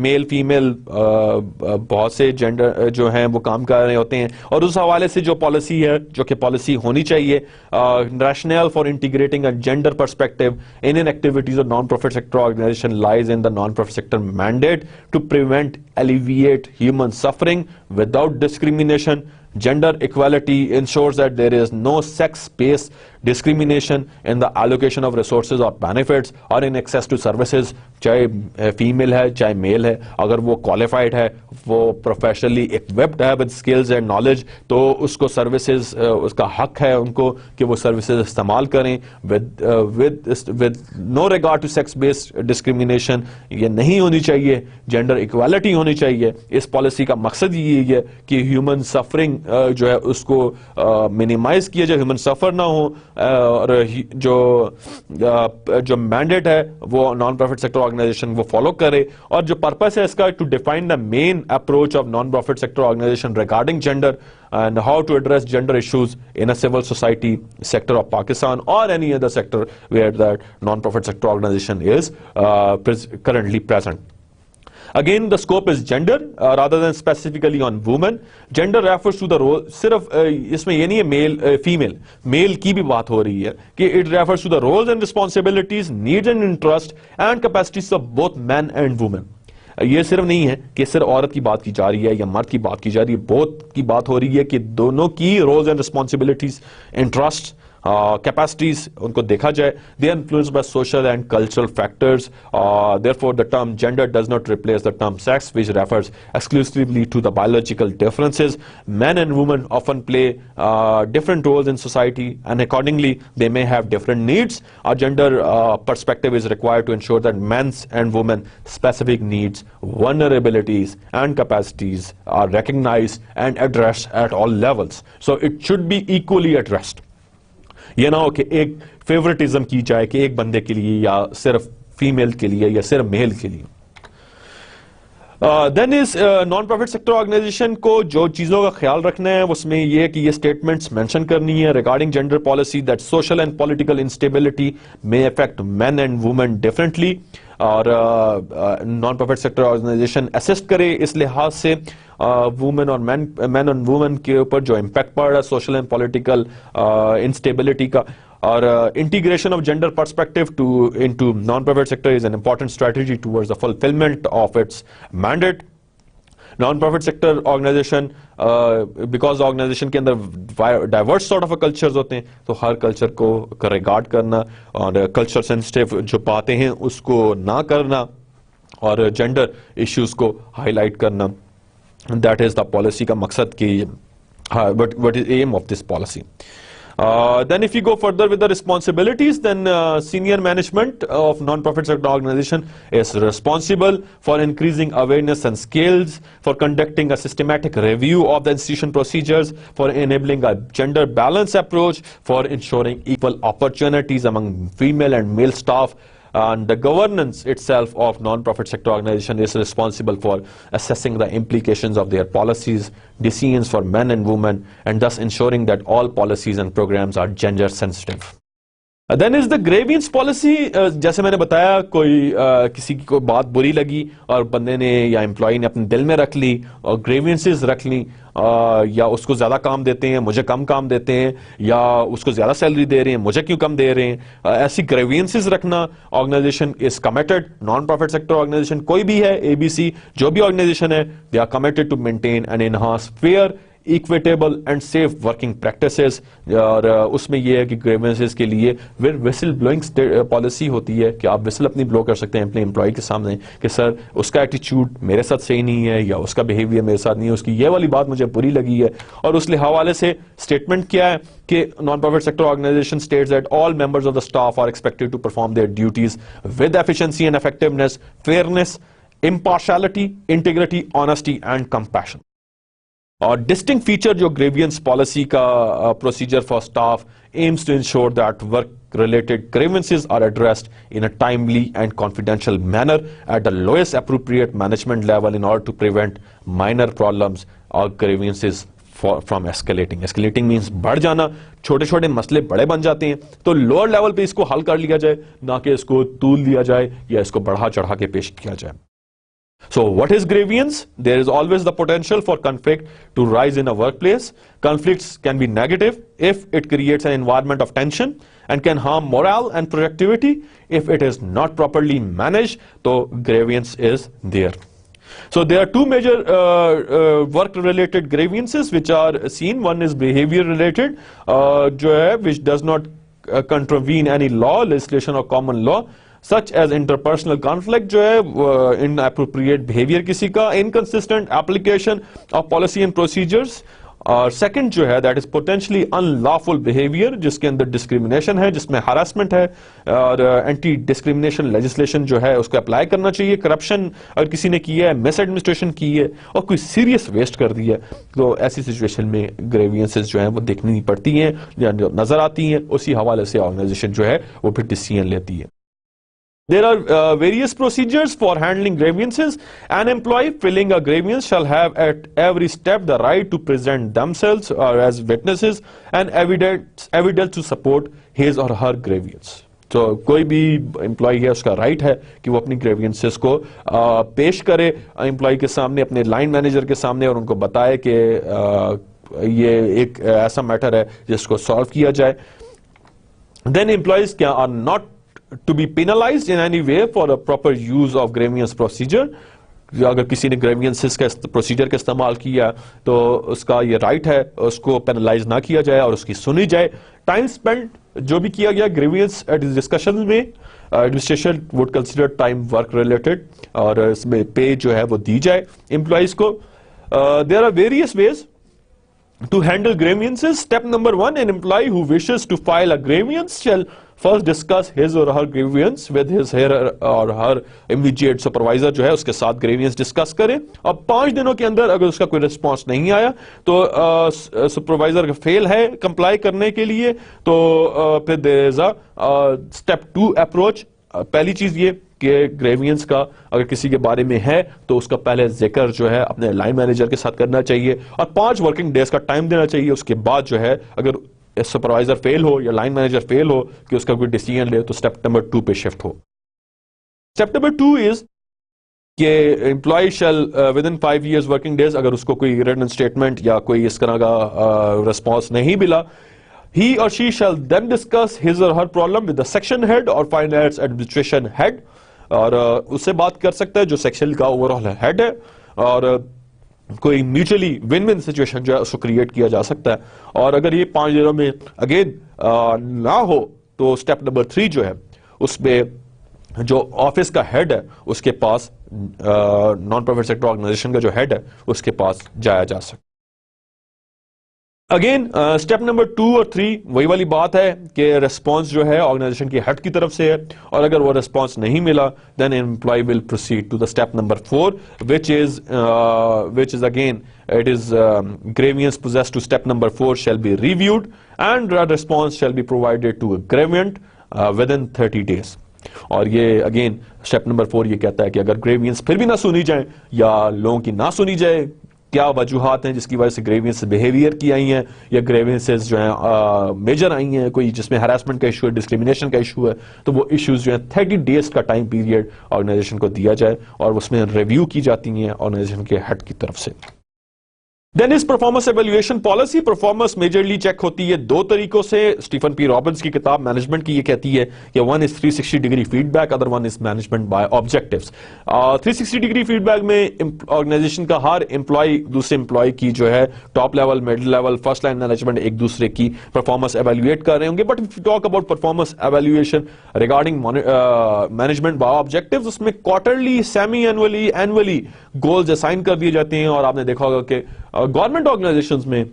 मेल फीमेल बहुत से जेंडर जो हैं वो काम कर रहे होते हैं, और उस हवाले से जो पॉलिसी है, जो कि पॉलिसी होनी चाहिए, rational for integrating a gender perspective in activities of non profit sector organization lies in the non profit sector mandate to prevent alleviate human suffering without discrimination. Gender equality ensures that there is no sex-based discrimination in the allocation of resources or benefits or in access to services. चाहे female है चाहे mail है, अगर वो qualified है, वो professionally equipped है with skills and knowledge, तो उसको सर्विसेज, उसका हक है उनको कि वो सर्विसेज इस्तेमाल करें with no regard to sex based discrimination. ये नहीं होनी चाहिए, जेंडर इक्वालिटी होनी चाहिए. इस पॉलिसी का मकसद ये है कि ह्यूमन सफरिंग जो है उसको मिनिमाइज किया जाए, ह्यूमन सफर ना हो, और जो मैंडेट है वो नॉन प्रॉफिट सेक्टर ऑर्गेनाइजेशन वो फॉलो करे. और जो पर्पस है इसका, to define the main approach of non profit sector organization regarding gender and how to address gender issues in a civil society sector of Pakistan or any other sector where that non-profit sector organization is currently present. Again, the scope is gender rather than specifically on women. Gender refers to the role. सिर्फ इसमें ये नहीं है male female, mail की भी बात हो रही है कि it refers to the roles and responsibilities, needs and interest and capacities of both men and women. ये सिर्फ नहीं है कि सिर्फ औरत की बात की जा रही है या मर्द की बात की जा रही है, बोथ की बात हो रही है कि दोनों की roles and responsibilities, interest, capacities उनको देखा जाए. They are influenced by social and cultural factors. Therefore the term gender does not replace the term sex which refers exclusively to the biological differences. Men and women often play different roles in society and accordingly they may have different needs. Our gender perspective is required to ensure that men's and women's specific needs, vulnerabilities and capacities are recognized and addressed at all levels. So it should be equally addressed. ये ना हो कि एक favouritism की जाए कि एक बंदे के लिए या सिर्फ फीमेल के लिए या सिर्फ मेल के लिए. Then is non profit sector organization को जो चीजों का ख्याल रखना है उसमें यह है कि ये स्टेटमेंट्स मेंशन करनी है regarding gender policy that social and political instability may affect men and women differently. और non profit sector organization assist करे इस लिहाज से वुमेन और मैन और वुमेन के ऊपर जो इम्पैक्ट पड़ रहा है सोशल एंड पॉलिटिकल इंस्टेबिलिटी का. और integration of gender perspective into non-profit sector is an important strategy towards the fulfillment of its mandate. Non-profit sector organization because organization के अंदर diverse sort of a cultures होते हैं, तो हर culture को regard करना और culture sensitive जो बातें हैं उसको ना करना और gender issues को highlight करना, that is the policy का मकसद कि what is aim of this policy. Then if you go further with the responsibilities, then senior management of non-profit sector organization is responsible for increasing awareness and skills, for conducting a systematic review of the institution procedures, for enabling a gender balance approach, for ensuring equal opportunities among female and male staff. And the governance itself of non-profit sector organization is responsible for assessing the implications of their policies, decisions for men and women, and thus ensuring that all policies and programs are gender sensitive. Then is the grievance policy. जैसे मैंने बताया, कोई किसी की कोई बात बुरी लगी और बंदे ने या एम्प्लॉय ने अपने दिल में रख ली और ग्रीवेंसेस रख ली, या उसको ज्यादा काम देते हैं मुझे कम काम देते हैं, या उसको ज्यादा सैलरी दे रहे हैं मुझे क्यों कम दे रहे हैं, ऐसी ग्रीवेंसेस रखना organization is committed. Non profit sector organization कोई भी है, एबीसी जो भी ऑर्गेनाइजेशन है, they are committed to maintain and enhance fair, equitable and safe working practices. और उसमें यह है कि ग्रीवेंसेस के लिए विसल ब्लोइंग पॉलिसी होती है कि आप विसल अपनी ब्लो कर सकते हैं अपने एम्प्लॉय के सामने कि सर उसका एटीट्यूड मेरे साथ सही नहीं है या उसका बिहेवियर मेरे साथ नहीं है, उसकी ये वाली बात मुझे बुरी लगी है. और उस हवाले से स्टेटमेंट क्या है कि non profit sector organization states that all members of the staff are expected to perform their duties with efficiency and effectiveness, fairness, impartiality, integrity, honesty and compassion. और डिस्टिंक्ट फीचर जो ग्रेवियंस पॉलिसी का procedure for staff aims to ensure that work-related grievances are addressed in a timely and confidential manner at the lowest appropriate management level in order to prevent minor problems or grievances from escalating. Escalating means बढ़ जाना, छोटे छोटे मसले बड़े बन जाते हैं, तो लोअर लेवल पे इसको हल कर लिया जाए, ना कि इसको तूल दिया जाए या इसको बढ़ा चढ़ा के पेश किया जाए. So what is grievance? There is always the potential for conflict to rise in a workplace. Conflicts can be negative if it creates an environment of tension and can harm morale and productivity. If it is not properly managed, so grievance is there. So there are two major work-related grievances which are seen. One is behavior-related, which does not contravene any law, legislation or common law. Such as interpersonal conflict जो है inappropriate behavior किसी का, inconsistent application of policy and procedures. और second जो है that is potentially unlawful behavior जिसके अंदर discrimination है, जिसमें harassment है और anti discrimination legislation जो है उसको apply करना चाहिए. corruption अगर किसी ने की है, misadministration की है और कोई serious waste कर दी है, तो ऐसी situation में grievances जो है वो देखनी पड़ती हैं या नजर आती हैं. उसी हवाले से organization जो है वो फिर decision लेती है. There are various procedures for handling grievances. An employee filing a grievance shall have at every step the right to present themselves as witnesses and evidence to support his or her grievance. तो कोई भी employ है उसका right है कि वो अपनी grievances को पेश करे एम्प्लॉय के सामने, अपने लाइन मैनेजर के सामने, और उनको बताए कि ये एक ऐसा मैटर है जिसको सॉल्व किया जाए. Then employees are not to be penalized in any way for a proper use of grievance procedure. अगर किसी ने ग्रेवियंसेस का प्रोसीजर का इस्तेमाल किया तो उसका ये राइट है उसको पेनलाइज ना किया जाए और उसकी सुनी जाए. टाइम स्पेंड जो भी किया गया ग्रेवियंस डिस्कशन में, administration would consider time work related और इसमें पे जो है वो दी जाए एम्प्लॉइज को. There are various ways to handle grievances. Step number 1, an employee who wishes to file a grievance shall first discuss his or her grievance with his or her immediate supervisor जो है उसके साथ grievance discuss करे. अब 5 दिनों के अंदर अगर उसका कोई रिस्पॉन्स नहीं आया तो सुपरवाइजर फेल है कंप्लाई करने के लिए, तो फिर there is a step 2 approach. पहली चीज ये कि ग्रेवियंस का अगर किसी के बारे में है तो उसका पहले जिक्र जो है अपने लाइन मैनेजर के साथ करना चाहिए और 5 वर्किंग डेज का टाइम देना चाहिए. उसके बाद जो है अगर सुपरवाइजर फेल हो या लाइन मैनेजर फेल हो कि उसका कोई डिसीजन ले तो स्टेप नंबर 2 पे शिफ्ट हो. स्टेप नंबर 2 इज कि employee shall within 5 years working days, अगर उसको कोई रिटन स्टेटमेंट या कोई इस तरह का रिस्पॉन्स नहीं मिला, he or she shall then discuss his or her problem with the section head or finance administration head. और उससे बात कर सकता है जो सेक्शन का ओवरऑल हेड है और कोई म्यूचुअली विन विन सिचुएशन जो है उसको क्रिएट किया जा सकता है. और अगर ये 5 दिनों में अगेन ना हो तो स्टेप नंबर 3 जो है उसमें जो ऑफिस का हेड है उसके पास, नॉन प्रॉफिट सेक्टर ऑर्गेनाइजेशन का जो हेड है उसके पास जाया जा सकता है. अगेन स्टेप नंबर 2 और 3 वही वाली बात है कि रिस्पॉन्स जो है ऑर्गेनाइजेशन की हेड की तरफ से है और अगर वो रिस्पॉन्स नहीं मिला then employee will proceed to the step number 4 which is again it is grievance possessed to step number 4 shall be reviewed and a response shall be provided to a grievant within 30 days. और ये again step number 4 ये कहता है कि अगर grievance फिर भी ना सुनी जाए या लोगों की ना सुनी जाए, क्या वजूहात हैं जिसकी वजह से ग्रेवियंस बिहेवियर की आई हैं या ग्रेवियंसेस जो है मेजर आई हैं, कोई जिसमें हैरेसमेंट का इशू है, डिस्क्रिमिनेशन का इशू है, तो वो इश्यूज जो है 30 डेज का टाइम पीरियड ऑर्गेनाइजेशन को दिया जाए और उसमें रिव्यू की जाती हैं ऑर्गेनाइजेशन के हेड की तरफ से. Then is performance evaluation policy. Performance majorly check होती है 2 तरीकों से. स्टीफन पी रॉबिन्स की किताब मैनेजमेंट की ये कहती है कि 1 is 360 degree feedback, other 1 is management by objectives. 360 degree feedback में ऑर्गेनाइजेशन का हर एम्प्लॉय दूसरे एम्प्लॉय की जो है top level, middle level, first line management एक दूसरे की परफॉर्मेंस एवेल्युएट कर रहे होंगे. But if you talk about performance evaluation regarding management by objectives, उसमें quarterly, semi annually goals assign कर दिए जाते हैं. और आपने देखा होगा कि गवर्नमेंट ऑर्गेनाइजेशंस में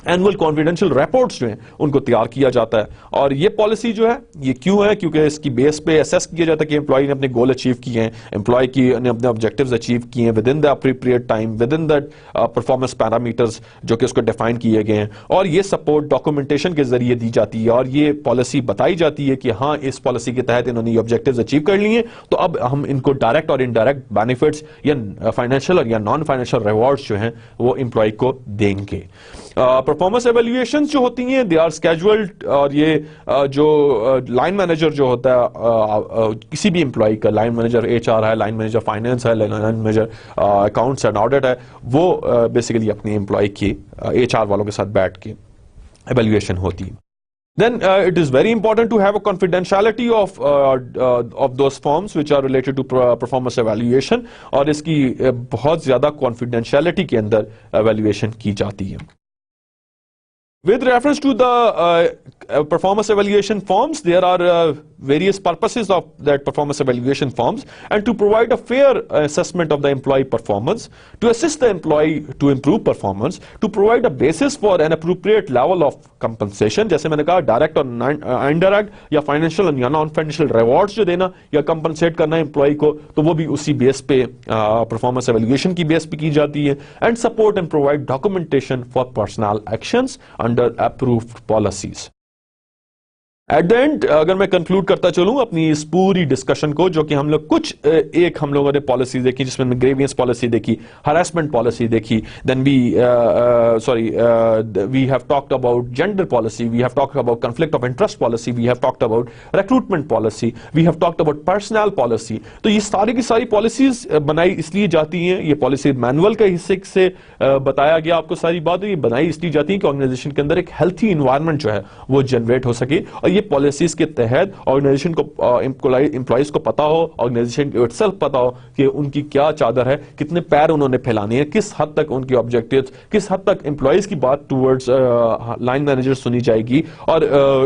एनुअल कॉन्फिडेंशियल रिपोर्ट्स जो हैं उनको तैयार किया जाता है। और ये पॉलिसी जो है ये क्यों है, क्योंकि इसकी बेस पे असेस किया जाता है कि एम्प्लॉय ने अपने गोल अचीव किए हैं, एम्प्लॉय की ने अपने ऑब्जेक्टिव्स अचीव किए हैं with in the appropriate time, with in the performance parameters जो कि उसको डिफाइन किए गए हैं। और ये सपोर्ट डॉक्यूमेंटेशन के जरिए दी जाती है और ये पॉलिसी बताई जाती है कि हाँ इस पॉलिसी के तहत इन्होंने ये ऑब्जेक्टिव्स अचीव कर लिए, तो अब हम इनको डायरेक्ट और इनडायरेक्ट बेनिफिट्स या फाइनेंशियल और या नॉन फाइनेंशियल रिवॉर्ड्स जो हैं वो एम्प्लॉय को देंगे। परफॉर्मेंस एवेल्युएशंस जो होती हैं दे आर स्केड्यूल्ड, और ये जो लाइन मैनेजर जो होता है किसी भी एम्प्लॉय का, लाइन मैनेजर एचआर है, लाइन मैनेजर फाइनेंस है, line manager accounts and audit है, वो बेसिकली अपने एम्प्लॉय की एचआर वालों के साथ बैठ के एवेल्युएशन होती है। Then it is very important to have a confidentiality of those forms which are related to performance evaluation, और इसकी बहुत ज्यादा confidentiality के अंदर evaluation की जाती है। With reference to the performance evaluation forms, there are various purposes of that performance evaluation forms, and to provide a fair assessment of the employee performance, to assist the employee to improve performance, to provide a basis for an appropriate level of compensation, जैसे मैंने कहा direct और indirect या financial या non financial rewards जो देना या compensate करना एम्प्लॉय को, तो वो भी उसी बेस पे परफॉर्मेंस एवेल्युएशन की बेस पे की जाती है। And support and provide documentation for personal actions under approved policies। Eight the and अगर मैं कंक्लूड करता चलूं अपनी इस पूरी डिस्कशन को, जो कि हम लोग कुछ एक हम लोगों ने पॉलिसी देखी जिसमें ग्रेवियंस पॉलिसी देखी, हरासमेंट पॉलिसी देखी, then we have talked about gender policy, we have talked about conflict of interest policy, we have talked about recruitment policy, we have talked about personal policy. तो ये सारी की सारी policies बनाई इसलिए जाती हैं, ये पॉलिसी मैनुअल के हिस्से से बताया गया आपको सारी बात, ये बनाई इसलिए जाती है कि ऑर्गेनाइजेशन के अंदर एक हेल्थी इन्वायरमेंट जो है वो जनरेट हो सके, और ये पॉलिसीज के तहत ऑर्गेनाइजेशन को एम्प्लॉइज को पता हो, ऑर्गेनाइजेशन को इटसेल्फ पता हो कि उनकी क्या चादर है, कितने पैर उन्होंने फैलाने हैं, किस हद तक उनके ऑब्जेक्टिव्स, किस हद तक एम्प्लॉइज की बात टुवर्ड्स लाइन मैनेजर सुनी जाएगी। और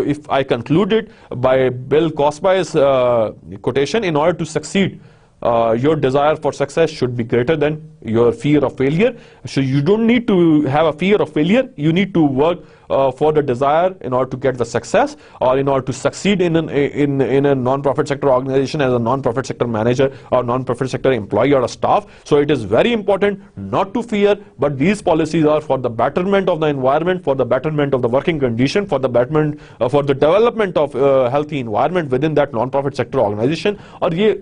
if I concluded by Bill Cosby's quotation, in order to succeed, your desire for success should be greater than your fear of failure. So you don't need to have a fear of failure. You need to work for the desire in order to get the success, or in order to succeed in a non-profit sector organization as a non-profit sector manager or non-profit sector employee or a staff. So it is very important not to fear, but these policies are for the betterment of the environment, for the betterment of the working condition, for the betterment for the development of healthy environment within that non-profit sector organization. और ये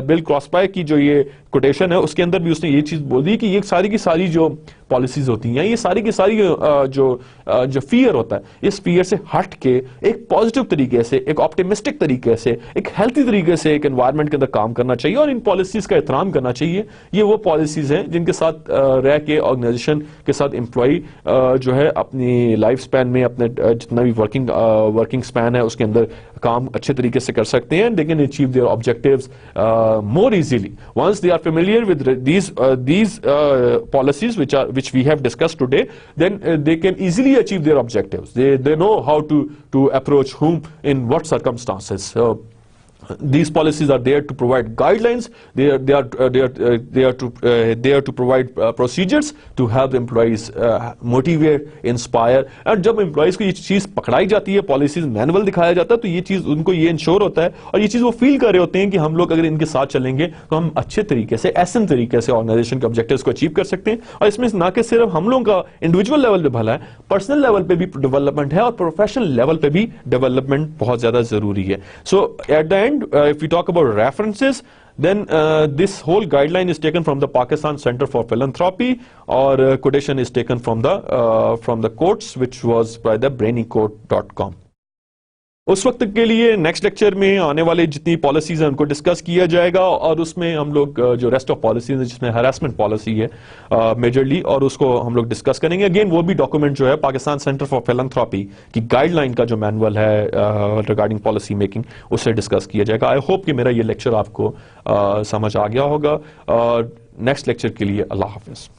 bill क्रॉसबाय की जो ये quotation है उसके अंदर भी उसने ये चीज बोल दी कि ये सारी की सारी जो पॉलिसीज होती हैं, ये सारी की सारी जो फियर होता है, इस फियर से हट के एक पॉजिटिव तरीके से, एक ऑप्टिमिस्टिक तरीके से, एक हेल्थी तरीके से एक एनवायरनमेंट के अंदर काम करना चाहिए और इन पॉलिसीज का एहतराम करना चाहिए। ये वो पॉलिसीज हैं जिनके साथ रह के ऑर्गेनाइजेशन के साथ एम्प्लॉय जो है अपनी लाइफ स्पैन में, अपने जितना भी वर्किंग स्पैन है उसके अंदर काम अच्छे तरीके से कर सकते हैं। They can achieve their objectives more easily once they are familiar with these policies which we have discussed today. Then they can easily achieve their objectives. They know how to approach whom in what circumstances. These policies are there to provide guidelines. They are to provide procedures to help employees motivate, inspire. और जब employees को ये चीज पकड़ाई जाती है, policies manual दिखाया जाता है, तो ये चीज उनको ये इंश्योर होता है और ये चीज वो फील कर रहे होते हैं कि हम लोग अगर इनके साथ चलेंगे तो हम अच्छे तरीके से, एसेंट तरीके से ऑर्गेनाइजेशन के ऑब्जेक्टिव्स को अचीव कर सकते हैं। और इसमें ना कि सिर्फ हम लोगों का इंडिविजुअल लेवल पे भला है, पर्सनल लेवल पे भी डेवलपमेंट है और प्रोफेशनल लेवल पे भी डेवलपमेंट बहुत ज्यादा जरूरी है। So at the end, if we talk about references, then this whole guideline is taken from the Pakistan Center for Philanthropy, or quotation is taken from the quotes which was by the brainycode.com. उस वक्त के लिए next lecture में आने वाले जितनी policies हैं उनको डिस्कस किया जाएगा और उसमें हम लोग जो रेस्ट ऑफ पॉलिसीज है जिसमें हरासमेंट पॉलिसी है मेजरली, और उसको हम लोग डिस्कस करेंगे। अगेन वो भी डॉक्यूमेंट जो है पाकिस्तान सेंटर फॉर फिलैंथ्रोपी की गाइडलाइन का जो मैनुअल है रिगार्डिंग पॉलिसी मेकिंग, उससे डिस्कस किया जाएगा। आई होप कि मेरा ये लेक्चर आपको समझ आ गया होगा। नेक्स्ट लेक्चर के लिए अल्लाह हाफिज।